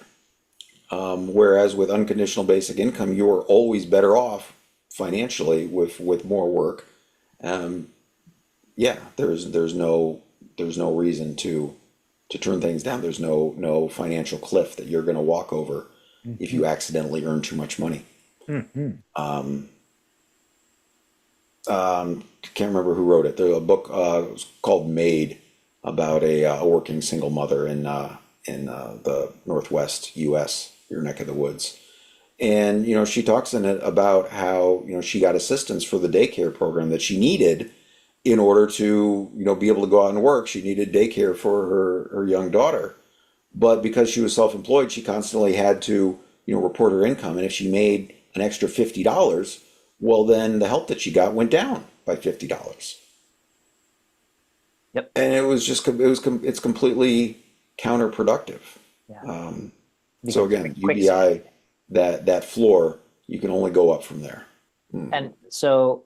Whereas with unconditional basic income, you are always better off financially with more work. Um, yeah, there's no reason to turn things down. There's no financial cliff that you're going to walk over if Mm-hmm. you accidentally earn too much money. Mm-hmm. Can't remember who wrote it. There's a book it was called Made about a working single mother in the Northwest U.S., your neck of the woods. And she talks in it about how she got assistance for the daycare program that she needed in order to be able to go out and work. She needed daycare for her young daughter, but because she was self-employed, she constantly had to report her income. And if she made an extra $50, well, then the help that she got went down by $50. Yep. And it's completely counterproductive. Yeah. So Becomes again, quicksand. UBI, that floor, you can only go up from there. And so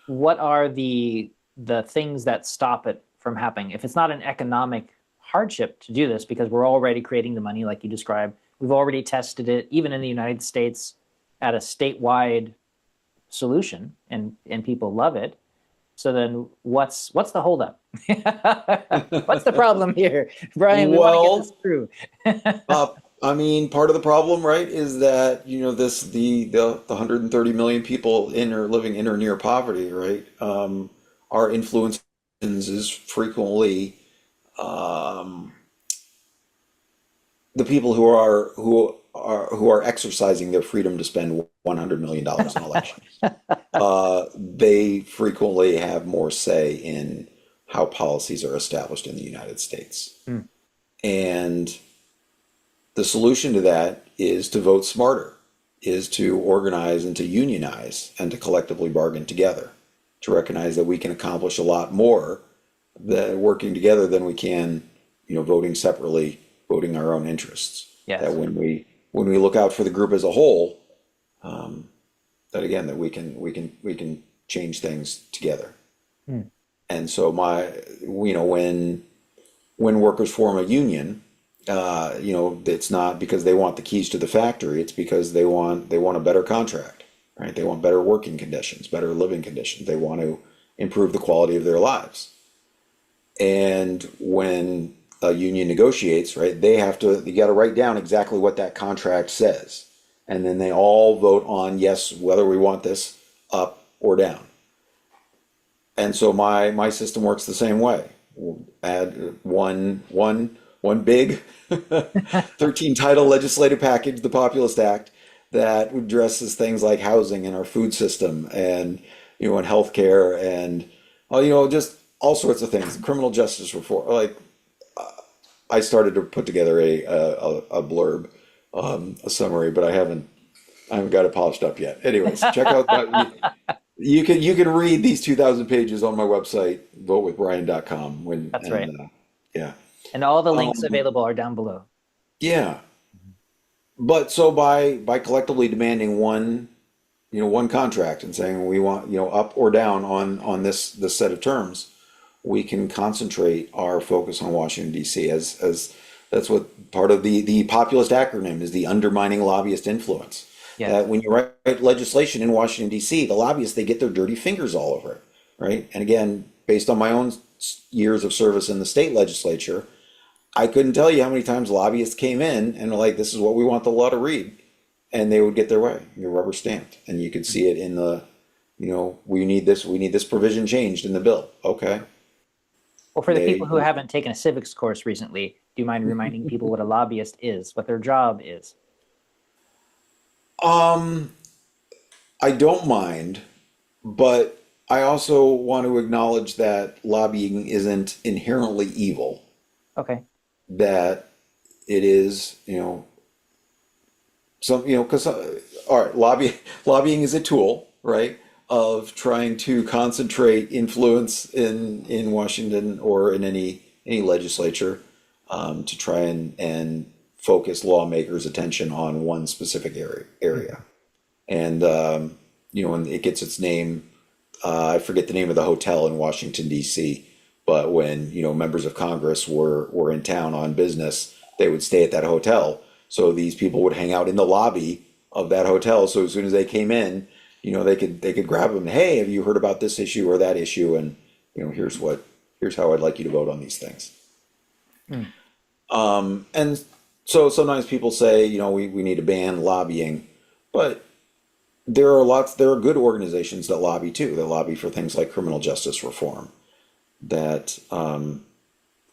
what are the things that stop it from happening? If it's not an economic hardship to do this, because we're already creating the money, like you described, we've already tested it, even in the United States, at a statewide solution, and people love it. So then, what's the holdup? What's the problem here, Brian? We want to get this Well, through. I mean, part of the problem, right, is that the 130 million people in or living in or near poverty, right, our influence is frequently um, the people who who are exercising their freedom to spend $100 million in elections, they frequently have more say in how policies are established in the United States. Mm. And the solution to that is to vote smarter, is to organize and to unionize and to collectively bargain together, to recognize that we can accomplish a lot more working together than we can, voting separately, voting our own interests. Yes. That when we look out for the group as a whole, that again that we can change things together. Mm. And so when workers form a union, it's not because they want the keys to the factory. It's because they want a better contract, right? They want better working conditions, better living conditions. They want to improve the quality of their lives. And when a union negotiates, right, you got to write down exactly what that contract says. And then they all vote on, yes, whether we want this up or down. And so my system works the same way. We'll add one big 13 title legislative package, the Populist Act, that addresses things like housing and our food system and and healthcare and just all sorts of things, criminal justice reform. Like I started to put together a blurb, a summary, but I haven't got it polished up yet. Anyways, check out that. You can read these 2,000 pages on my website, votewithbrian.com. That's right. Yeah. And all the links available are down below. Yeah. But so by collectively demanding one contract and saying we want, up or down on this set of terms, we can concentrate our focus on Washington, D.C. as that's what part of the populist acronym is, the undermining lobbyist influence. Yes. That when you write legislation in Washington, D.C., the lobbyists, they get their dirty fingers all over it, right? And again, based on my own years of service in the state legislature, I couldn't tell you how many times lobbyists came in and were like, this is what we want the law to read. And they would get their way, your rubber stamped. And you could see it in the, we need this provision changed in the bill. Okay. Well, for the people who haven't taken a civics course recently, do you mind reminding people what a lobbyist is, what their job is? I don't mind, but I also want to acknowledge that lobbying isn't inherently evil. Okay. That it is, because all right, lobbying is a tool, right, of trying to concentrate influence in Washington or in any legislature, to try and focus lawmakers' attention on one specific area. And and it gets its name. I forget the name of the hotel in Washington, D.C., but when members of Congress were in town on business, they would stay at that hotel. So these people would hang out in the lobby of that hotel. So as soon as they came in, they could grab them. Hey, have you heard about this issue or that issue? And here's how I'd like you to vote on these things. And so sometimes people say, we need to ban lobbying, but there are good organizations that lobby too. That lobby for things like criminal justice reform. That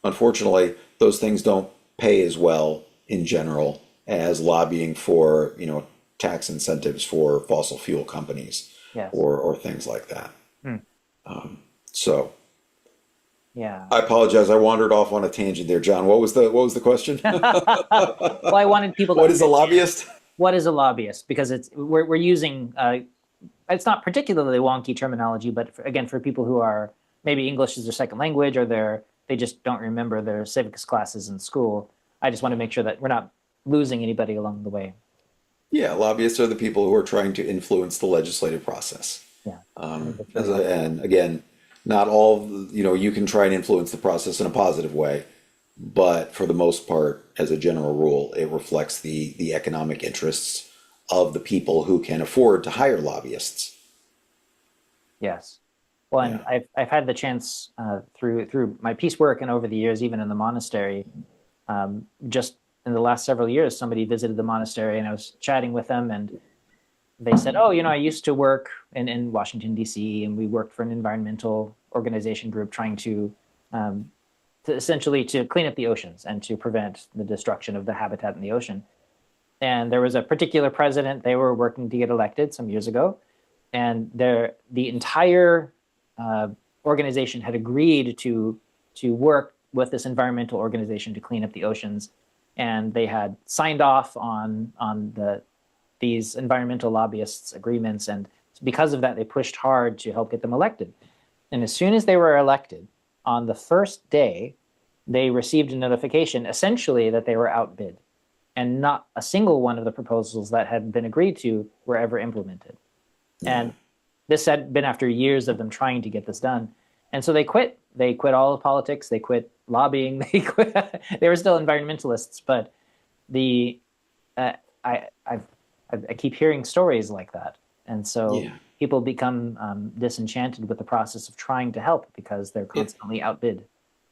unfortunately those things don't pay as well in general as lobbying for tax incentives for fossil fuel companies. Yes. or things like that. So yeah, I apologize. I wandered off on a tangent there, John. What was the question? Well, I wanted people to What is a lobbyist? What is a lobbyist? Because we're using it's not particularly wonky terminology, but again, for people who are maybe English is their second language or they just don't remember their civics classes in school, I just want to make sure that we're not losing anybody along the way. Yeah, lobbyists are the people who are trying to influence the legislative process. Yeah. And again, not all, you can try and influence the process in a positive way, but for the most part, as a general rule, it reflects the economic interests of the people who can afford to hire lobbyists. Yes. Well, and I've had the chance through my peace work and over the years, even in the monastery, just in the last several years, somebody visited the monastery and I was chatting with them and they said, oh, I used to work in Washington, D.C., and we worked for an environmental organization group trying to essentially to clean up the oceans and to prevent the destruction of the habitat in the ocean. And there was a particular president they were working to get elected some years ago, and the entire organization had agreed to work with this environmental organization to clean up the oceans, and they had signed off on these environmental lobbyists' agreements, and because of that, they pushed hard to help get them elected. And as soon as they were elected, on the first day, they received a notification essentially that they were outbid, and not a single one of the proposals that had been agreed to were ever implemented. Yeah. And this had been after years of them trying to get this done. And so they quit. They quit all of politics. They quit lobbying. They quit. They were still environmentalists, but I keep hearing stories like that. And so people become disenchanted with the process of trying to help because they're constantly outbid.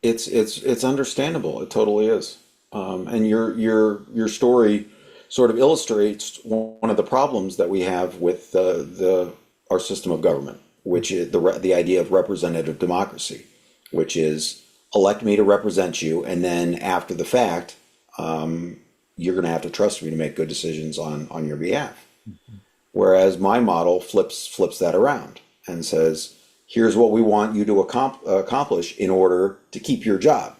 It's understandable. It totally is. And your story sort of illustrates one of the problems that we have with our system of government, which is the idea of representative democracy, which is elect me to represent you, and then after the fact, you're going to have to trust me to make good decisions on your behalf. Mm-hmm. Whereas my model flips that around and says, here's what we want you to accomplish in order to keep your job.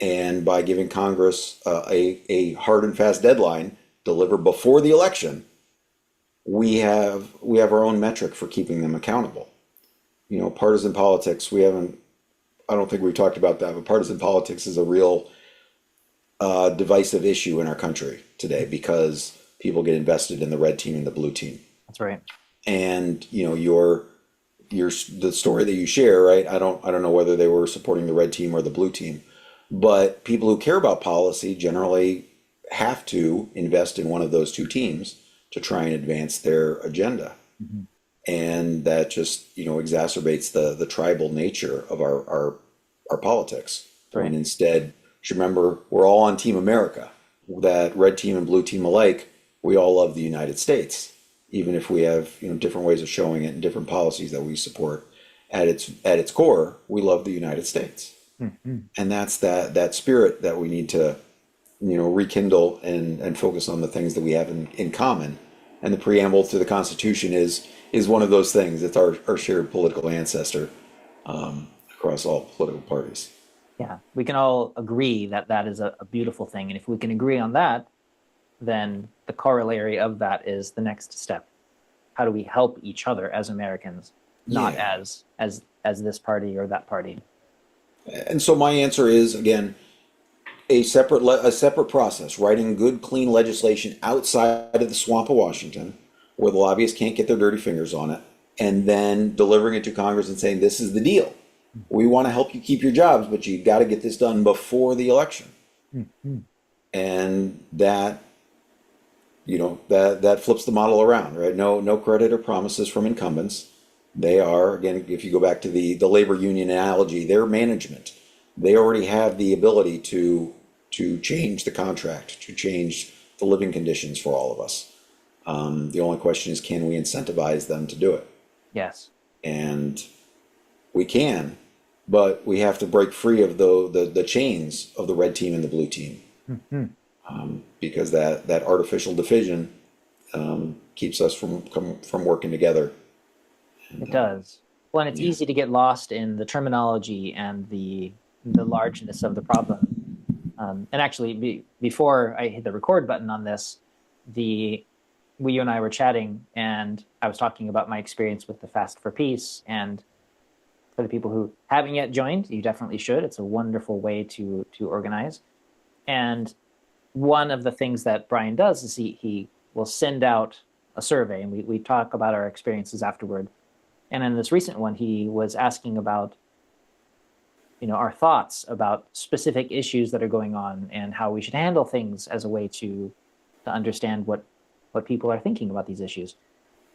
And by giving Congress a hard and fast deadline, deliver before the election, we have our own metric for keeping them accountable. You know, partisan politics, I don't think we've talked about that, but partisan politics is a real divisive issue in our country today because people get invested in the red team and the blue team. That's right. And you know, the story that you share, right? I don't know whether they were supporting the red team or the blue team, but people who care about policy generally have to invest in one of those two teams to try and advance their agenda. Mm-hmm. And that just, you know, exacerbates the tribal nature of our politics. Right. And instead, you should remember, we're all on Team America. That red team and blue team alike, we all love the United States, even if we have, you know, different ways of showing it and different policies that we support. At its core, we love the United States. Mm-hmm. And that's that spirit that we need to, you know, rekindle and focus on the things that we have in common. And the preamble to the Constitution is one of those things. It's our shared political ancestor across all political parties. Yeah, we can all agree that is a beautiful thing. And if we can agree on that, then the corollary of that is the next step. How do we help each other as Americans, not as this party or that party? And so my answer is, again, a separate process, writing good, clean legislation outside of the swamp of Washington, where the lobbyists can't get their dirty fingers on it, and then delivering it to Congress and saying, this is the deal. We want to help you keep your jobs, but you got to get this done before the election. Mm-hmm. And that, you know, that flips the model around, right? No credit or promises from incumbents. They are, again, if you go back to the labor union analogy, their management. They already have the ability to change the contract, to change the living conditions for all of us. The only question is, can we incentivize them to do it? Yes. And we can, but we have to break free of the chains of the red team and the blue team. Mm-hmm. Because that artificial division keeps us from working together. And, it does. Well, and it's easy to get lost in the terminology and the largeness of the problem. And actually, before I hit the record button on this, you and I were chatting, and I was talking about my experience with the Fast for Peace. And for the people who haven't yet joined, you definitely should. It's a wonderful way to organize. And one of the things that Brian does is he will send out a survey, and we talk about our experiences afterward. And in this recent one, he was asking about, you know, our thoughts about specific issues that are going on and how we should handle things as a way to understand what people are thinking about these issues.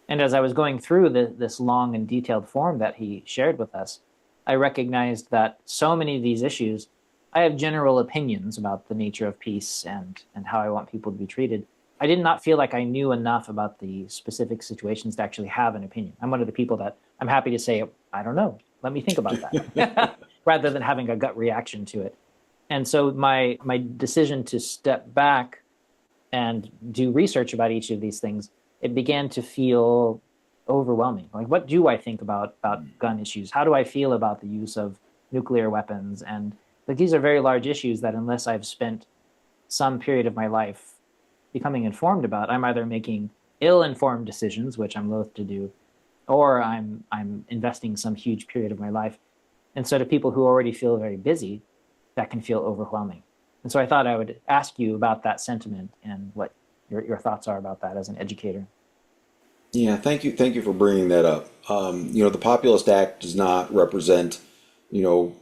And as I was going through this long and detailed form that he shared with us, I recognized that so many of these issues, I have general opinions about the nature of peace and how I want people to be treated. I did not feel like I knew enough about the specific situations to actually have an opinion. I'm one of the people that I'm happy to say, I don't know, let me think about that, rather than having a gut reaction to it. And so my decision to step back and do research about each of these things, it began to feel overwhelming. Like, what do I think about gun issues? How do I feel about the use of nuclear weapons? And like, these are very large issues that unless I've spent some period of my life becoming informed about, I'm either making ill-informed decisions, which I'm loath to do, or I'm investing some huge period of my life. And so to people who already feel very busy, that can feel overwhelming. And so I thought I would ask you about that sentiment and what your thoughts are about that as an educator. Yeah, thank you for bringing that up. The Populist Act does not represent, you know,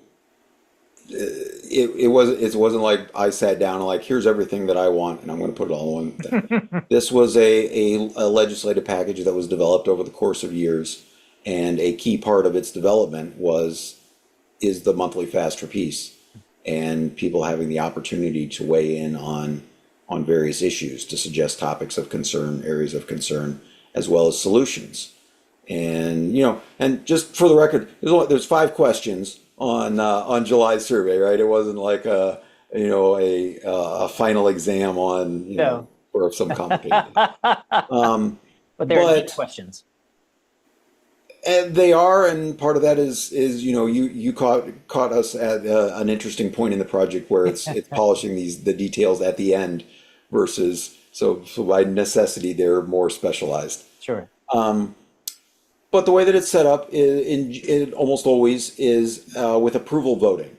it wasn't like I sat down and like, here's everything that I want and I'm going to put it all in one thing. This was a legislative package that was developed over the course of years, and a key part of its development is the monthly fast for peace, and people having the opportunity to weigh in on various issues, to suggest topics of concern, areas of concern, as well as solutions. And and just for the record, there's 5 questions on July's survey, right? It wasn't like a final exam on No. or some complicated. But they're deep But questions. and they are, and part of that is you caught us at an interesting point in the project where it's polishing the details at the end versus so by necessity they're more specialized. Sure. But the way that it's set up it almost always is with approval voting,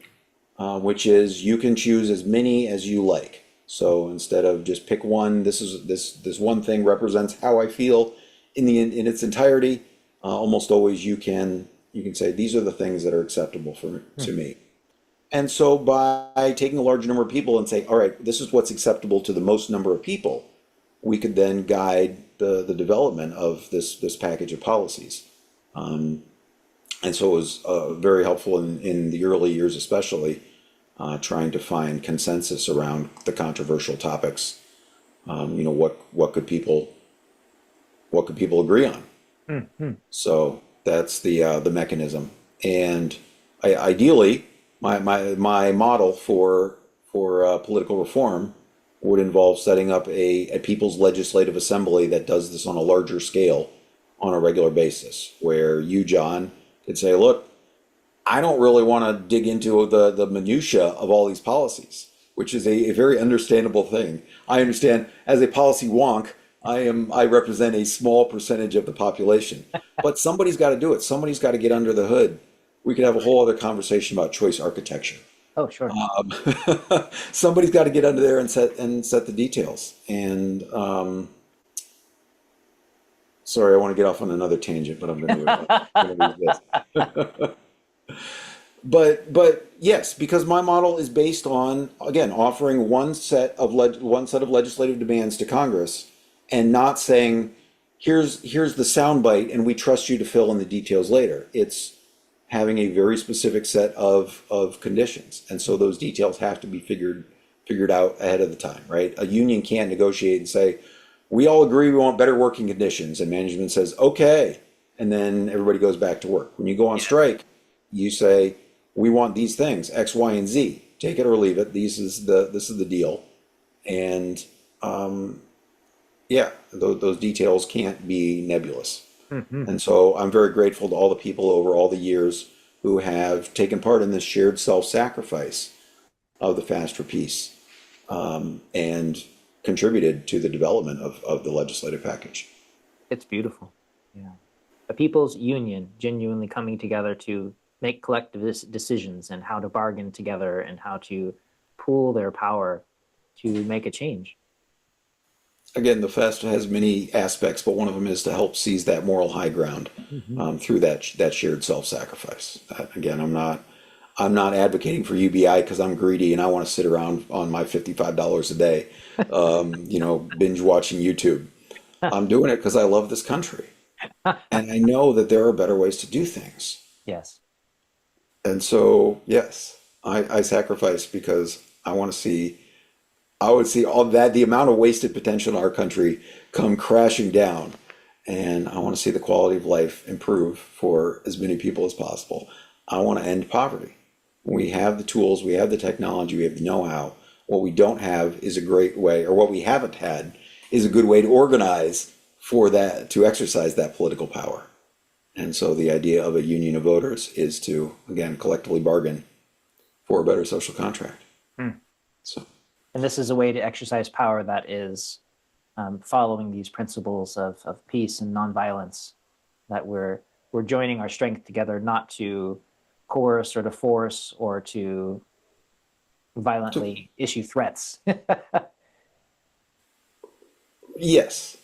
which is you can choose as many as you like. So instead of just pick one, this one thing represents how I feel in its entirety. Almost always you can say these are the things that are acceptable to me. And so by taking a large number of people and say, all right, this is what's acceptable to the most number of people, we could then guide the development of this package of policies. And so it was very helpful in the early years, especially trying to find consensus around the controversial topics. What could people agree on? So that's the mechanism. And ideally, my model for political reform would involve setting up a people's legislative assembly that does this on a larger scale on a regular basis, where you, John, could say, look, I don't really want to dig into the minutia of all these policies, which is a very understandable thing. I understand as a policy wonk, I represent a small percentage of the population, but somebody's got to do it. Somebody's got to get under the hood. We could have a whole other conversation about choice architecture. Oh, sure. Somebody's got to get under there and set the details. And sorry, I want to get off on another tangent, but I'm going to do this. But yes, because my model is based on, again, offering one set of legislative demands to Congress, and not saying here's the soundbite and we trust you to fill in the details later. It's having a very specific set of conditions, and so those details have to be figured out ahead of the time, right? A union can't negotiate and say, we all agree we want better working conditions, and management says okay, and then everybody goes back to work. When you go on strike, you say, we want these things, X, Y, and Z. Take it or leave it. This is the deal. And those details can't be nebulous. And so I'm very grateful to all the people over all the years who have taken part in this shared self-sacrifice of the Fast for Peace, and contributed to the development of the legislative package. It's beautiful. Yeah. A people's union genuinely coming together to make collective decisions and how to bargain together and how to pool their power to make a change. Again, the fast has many aspects, but one of them is to help seize that moral high ground through that shared self-sacrifice. Again, I'm not advocating for UBI because I'm greedy and I want to sit around on my $55 a day, binge watching YouTube. I'm doing it because I love this country, and I know that there are better ways to do things. Yes. And so, yes, I sacrifice because I would see all that, the amount of wasted potential in our country come crashing down. And I want to see the quality of life improve for as many people as possible. I want to end poverty. We have the tools, we have the technology, we have the know-how. What we don't have is a great way, or what we haven't had is a good way to organize for that, to exercise that political power. And so the idea of a union of voters is to, again, collectively bargain for a better social contract. So, And this is a way to exercise power that is following these principles of peace and nonviolence, that we're joining our strength together, not to coerce or to force or to violently issue threats. yes.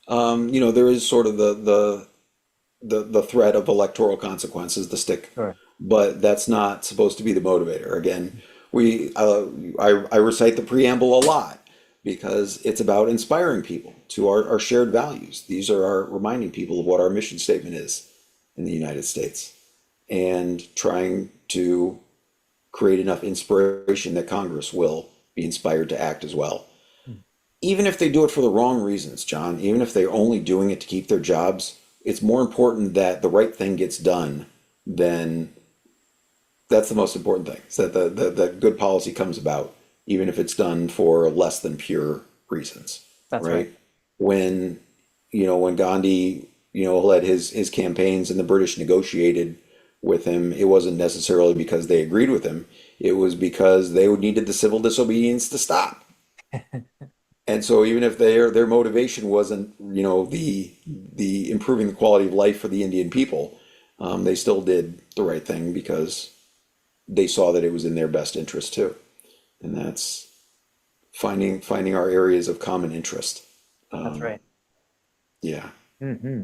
There is sort of the threat of electoral consequences, the stick, Sure. but that's not supposed to be the motivator. Again, I recite the preamble a lot because it's about inspiring people to our shared values. These are our reminding people of what our mission statement is in the United States, and trying to create enough inspiration that Congress will be inspired to act as well. Even if they do it for the wrong reasons, John, even if they're only doing it to keep their jobs, it's more important that the right thing gets done than that's the most important thing. So that the good policy comes about, even if it's done for less than pure reasons. That's right. When Gandhi, led his campaigns and the British negotiated with him, it wasn't necessarily because they agreed with him. It was because they needed the civil disobedience to stop. And so even if their motivation wasn't, the improving the quality of life for the Indian people, they still did the right thing because they saw that it was in their best interest too. And that's finding our areas of common interest. That's right. Yeah. Mm-hmm.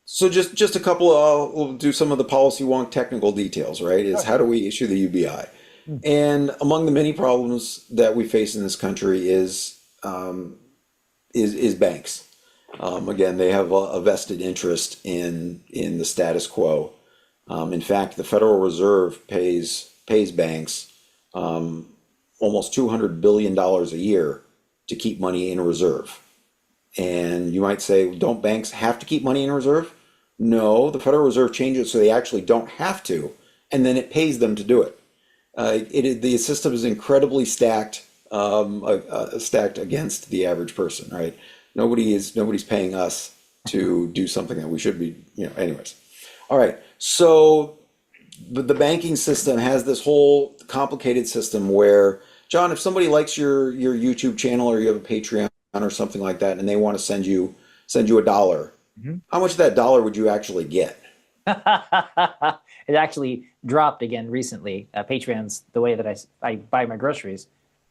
So just a couple we'll do some of the policy wonk technical details, right? Is how do we issue the UBI? And among the many problems that we face in this country is banks. Again, they have a vested interest in the status quo. In fact, the Federal Reserve pays banks almost $200 billion a year to keep money in reserve. And you might say, don't banks have to keep money in reserve? No, the Federal Reserve changes so they actually don't have to, and then it pays them to do it. The system is incredibly stacked against the average person, right? Nobody's paying us to do something that we should be, anyways. All right, so the banking system has this whole complicated system where, John, if somebody likes your YouTube channel or you have a Patreon or something like that, and they want to send you $1, how much of that dollar would you actually get? It actually dropped again recently. Patreon's the way that I buy my groceries.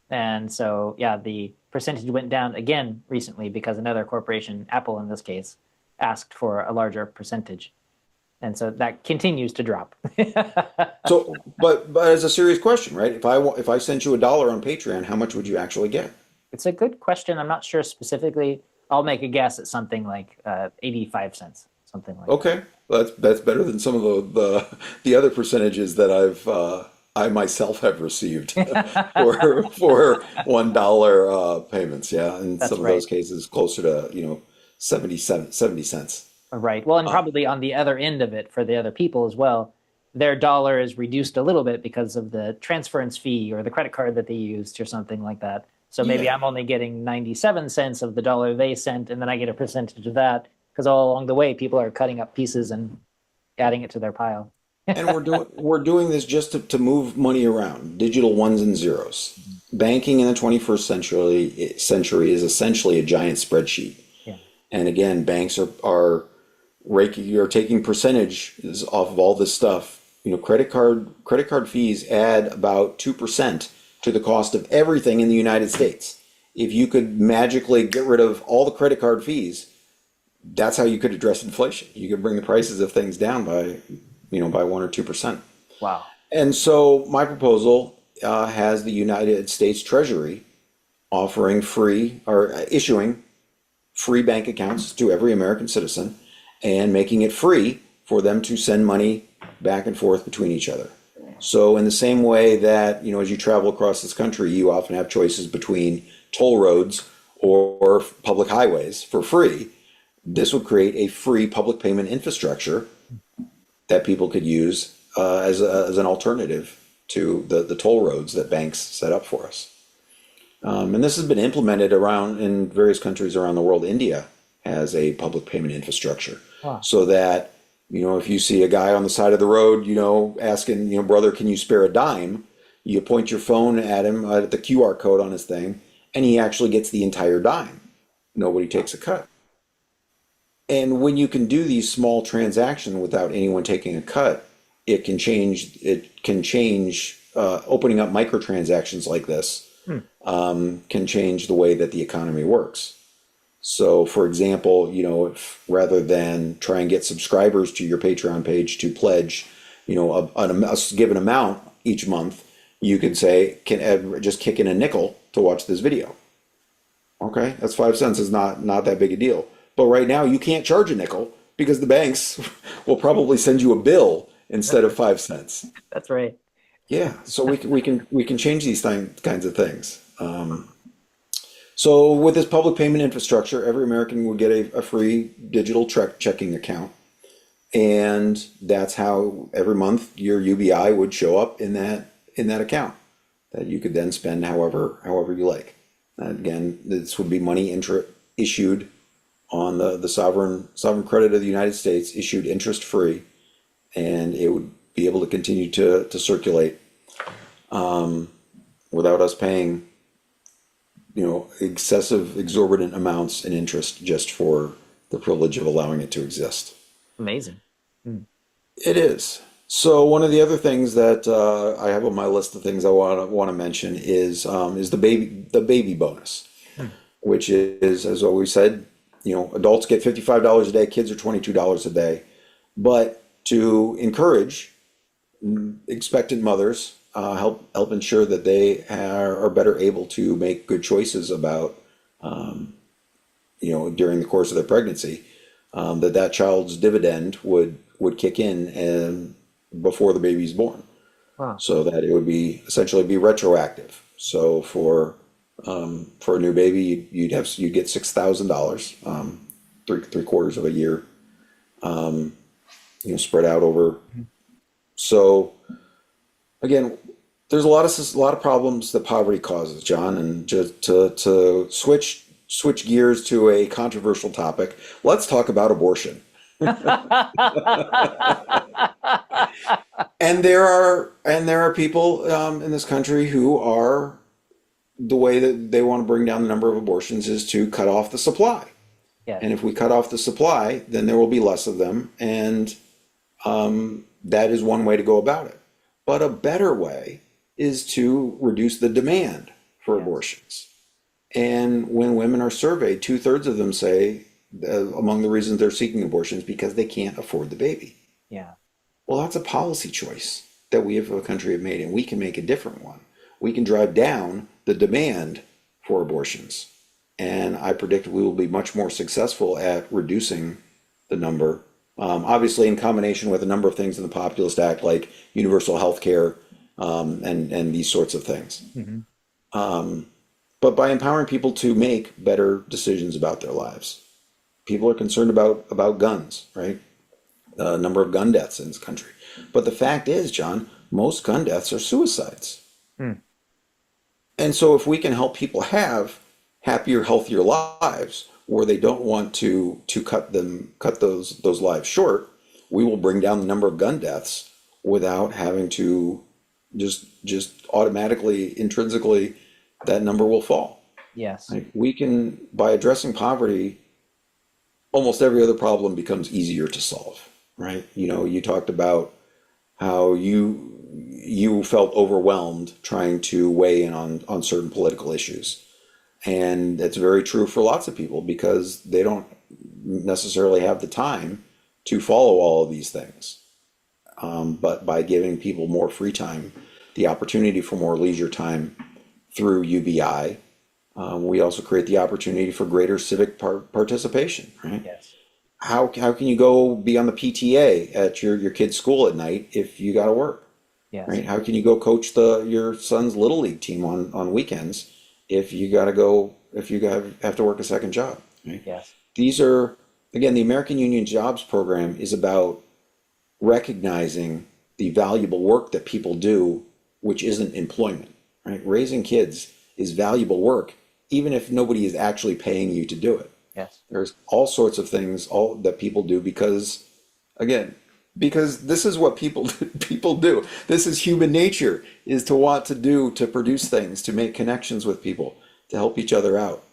And so, yeah, the percentage went down again recently because another corporation, Apple in this case, asked for a larger percentage. And so that continues to drop. So, but as a serious question, right? If I sent you $1 on Patreon, how much would you actually get? It's a good question. I'm not sure specifically. I'll make a guess at something like 85 cents, something like that. Okay, that's better than some of the other percentages that I myself have received for $1 payments. Yeah, in That's some of right. those cases, closer to 70 cents. Right. Well, and probably on the other end of it for the other people as well, their dollar is reduced a little bit because of the transference fee or the credit card that they used or something like that. So maybe Yeah. I'm only getting 97 cents of the dollar they sent, and then I get a percentage of that because all along the way, people are cutting up pieces and adding it to their pile. And we're doing this just to move money around, digital ones and zeros. Banking in the 21st century is essentially a giant spreadsheet. Yeah. And again, banks are taking percentages off of all this stuff. Credit card fees add about 2% to the cost of everything in the United States. If you could magically get rid of all the credit card fees, that's how you could address inflation. You could bring the prices of things down by 1 or 2%. Wow. And so my proposal has the United States Treasury offering free or issuing free bank accounts to every American citizen and making it free for them to send money back and forth between each other. So in the same way that, as you travel across this country, you often have choices between toll roads or public highways for free, this would create a free public payment infrastructure that people could use as an alternative to the toll roads that banks set up for us. And this has been implemented around in various countries around the world. India has a public payment infrastructure, Wow. so that if you see a guy on the side of the road, asking, brother, can you spare a dime? You point your phone at him at the QR code on his thing, and he actually gets the entire dime. Nobody takes a cut. And when you can do these small transactions without anyone taking a cut, it can change. It can change. Opening up microtransactions like this can change the way that the economy works. So, for example, if rather than try and get subscribers to your Patreon page to pledge, a given amount each month, you could say, can just kick in a nickel to watch this video. Okay, that's 5 cents. Is not that big a deal. But right now, you can't charge a nickel because the banks will probably send you a bill instead of 5 cents. That's right. Yeah, so we can change these kinds of things. So with this public payment infrastructure, every American will get a free digital checking account, and that's how every month your UBI would show up in that account that you could then spend however you like. Again, this would be money issued on the sovereign credit of the United States, issued interest free, and it would be able to continue to circulate without us paying excessive, exorbitant amounts in interest just for the privilege of allowing it to exist. Amazing. It is. So one of the other things that I have on my list of things I want to mention is the baby bonus, which is, as always said, adults get $55 a day, kids are $22 a day, but to encourage expectant mothers, help ensure that they are better able to make good choices about, during the course of their pregnancy, that child's dividend would kick in and before the baby's born. Wow. So that it would essentially be retroactive. So for a new baby, you'd get $6,000, three quarters of a year, spread out over. So again, there's a lot of problems that poverty causes, John, and just to switch gears to a controversial topic, let's talk about abortion. And there are people in this country who are, the way that they want to bring down the number of abortions is to cut off the supply. Yes. And if we cut off the supply, then there will be less of them, and that is one way to go about it. But a better way is to reduce the demand for abortions. And when women are surveyed, 2/3 of them say among the reasons they're seeking abortions because they can't afford the baby. Yeah. Well, that's a policy choice that we as a country have made, and we can make a different one. We can drive down the demand for abortions. And I predict we will be much more successful at reducing the number, obviously in combination with a number of things in the Populist Act, like universal health care and these sorts of things. But by empowering people to make better decisions about their lives. People are concerned about guns, right? The number of gun deaths in this country. But the fact is, John, most gun deaths are suicides. And so if we can help people have happier, healthier lives where they don't want to cut those lives short, we will bring down the number of gun deaths without having to just automatically, intrinsically, that number will fall. Yes. Like we can, by addressing poverty, almost every other problem becomes easier to solve, right? You talked about how you felt overwhelmed trying to weigh in on certain political issues. And that's very true for lots of people because they don't necessarily have the time to follow all of these things. But by giving people more free time, the opportunity for more leisure time through UBI, we also create the opportunity for greater civic participation, right? Yes. How can you go be on the PTA at your kid's school at night if you got to work? Yes. Right? How can you go coach your son's little league team on weekends if you have to work a second job? Right? Yes. These are, again, the American Union Jobs Program is about recognizing the valuable work that people do, which isn't employment. Right? Raising kids is valuable work, even if nobody is actually paying you to do it. Yes. There's all sorts of things all that people do because, again, because this is what people do. This is human nature, is to want to do, to produce things, to make connections with people, to help each other out.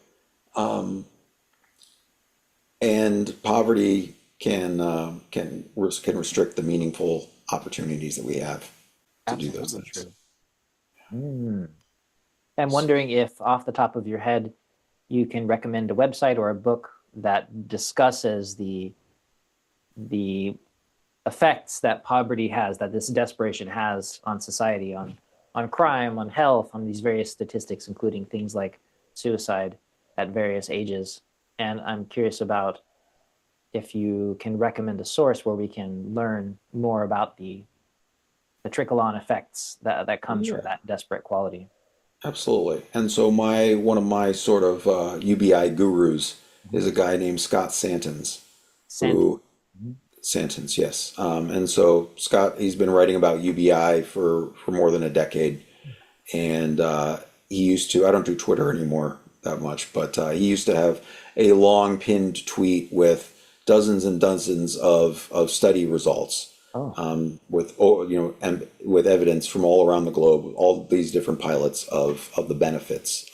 And poverty can restrict the meaningful opportunities that we have to do those Absolutely things. true. I'm wondering if, off the top of your head, you can recommend a website or a book that discusses the effects that poverty has, that this desperation has on society, on crime, on health, on these various statistics, including things like suicide at various ages. And I'm curious about if you can recommend a source where we can learn more about the trickle-on effects that comes from that desperate quality. Absolutely. And so one of my sort of UBI gurus is a guy named Scott Santens, Sant- who Santens, yes. And so Scott, he's been writing about UBI for more than a decade, and he used to. I don't do Twitter anymore that much, but he used to have a long pinned tweet with dozens and dozens of study results, and with evidence from all around the globe, all these different pilots of the benefits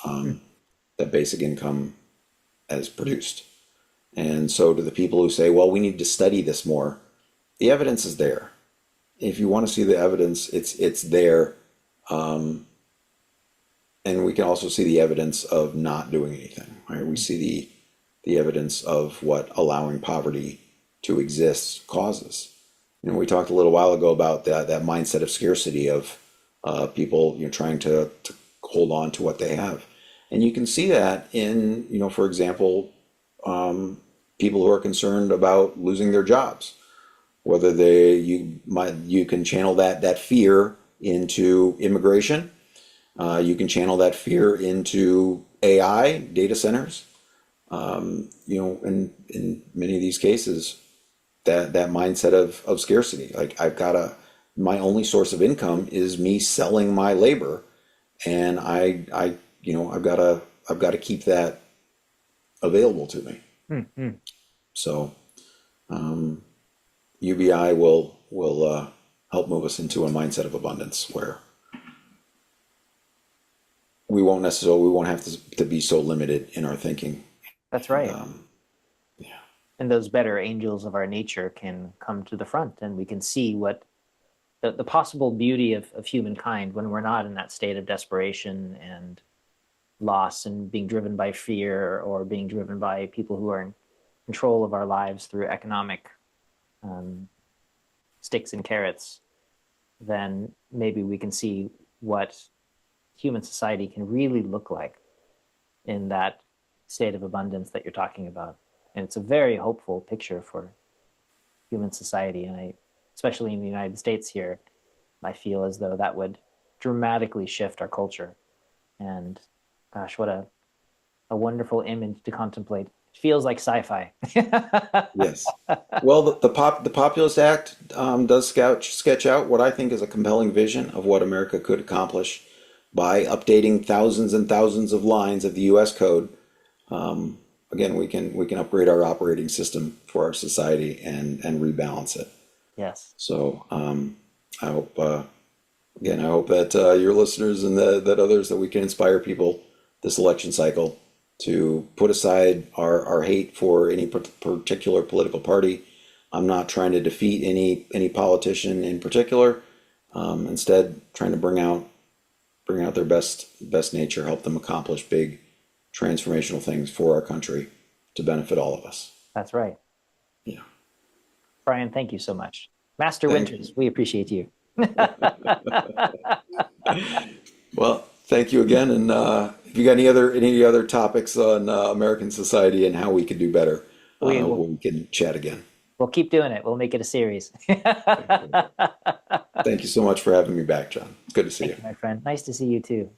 that basic income has produced. And so to the people who say, well, we need to study this more, the evidence is there. If you want to see the evidence, it's there. And we can also see the evidence of not doing anything, right? We see the evidence of what allowing poverty to exist causes. We talked a little while ago about that mindset of scarcity of people trying to hold on to what they have. And you can see that in, for example, people who are concerned about losing their jobs, whether you can channel that fear into immigration, you can channel that fear into AI data centers, and in many of these cases, that mindset of scarcity, like my only source of income is me selling my labor, and I've got to keep that available to me. Mm-hmm. So UBI will help move us into a mindset of abundance where we won't have to be so limited in our thinking. That's right. Yeah. And those better angels of our nature can come to the front, and we can see what the possible beauty of humankind when we're not in that state of desperation and loss and being driven by fear, or being driven by people who are in control of our lives through economic sticks and carrots. Then maybe we can see what human society can really look like in that state of abundance that you're talking about. And it's a very hopeful picture for human society. And especially in the United States here, I feel as though that would dramatically shift our culture. And gosh, what a wonderful image to contemplate. It feels like sci-fi. Yes. Well, the Populist Act does sketch out what I think is a compelling vision of what America could accomplish by updating thousands and thousands of lines of the U.S. code. Again, we can upgrade our operating system for our society and rebalance it. Yes. So I hope that your listeners and that others, that we can inspire people this election cycle to put aside our hate for any particular political party. I'm not trying to defeat any politician in particular. Instead, trying to bring out their best nature, help them accomplish big transformational things for our country to benefit all of us. That's right. Yeah. Brian, thank you so much. Master Winters, we appreciate you. Well, thank you again. And if you got any other topics on American society and how we can do better, we can chat again. We'll keep doing it. We'll make it a series. Thank you so much for having me back, John. It's good to see you. My friend. Nice to see you too.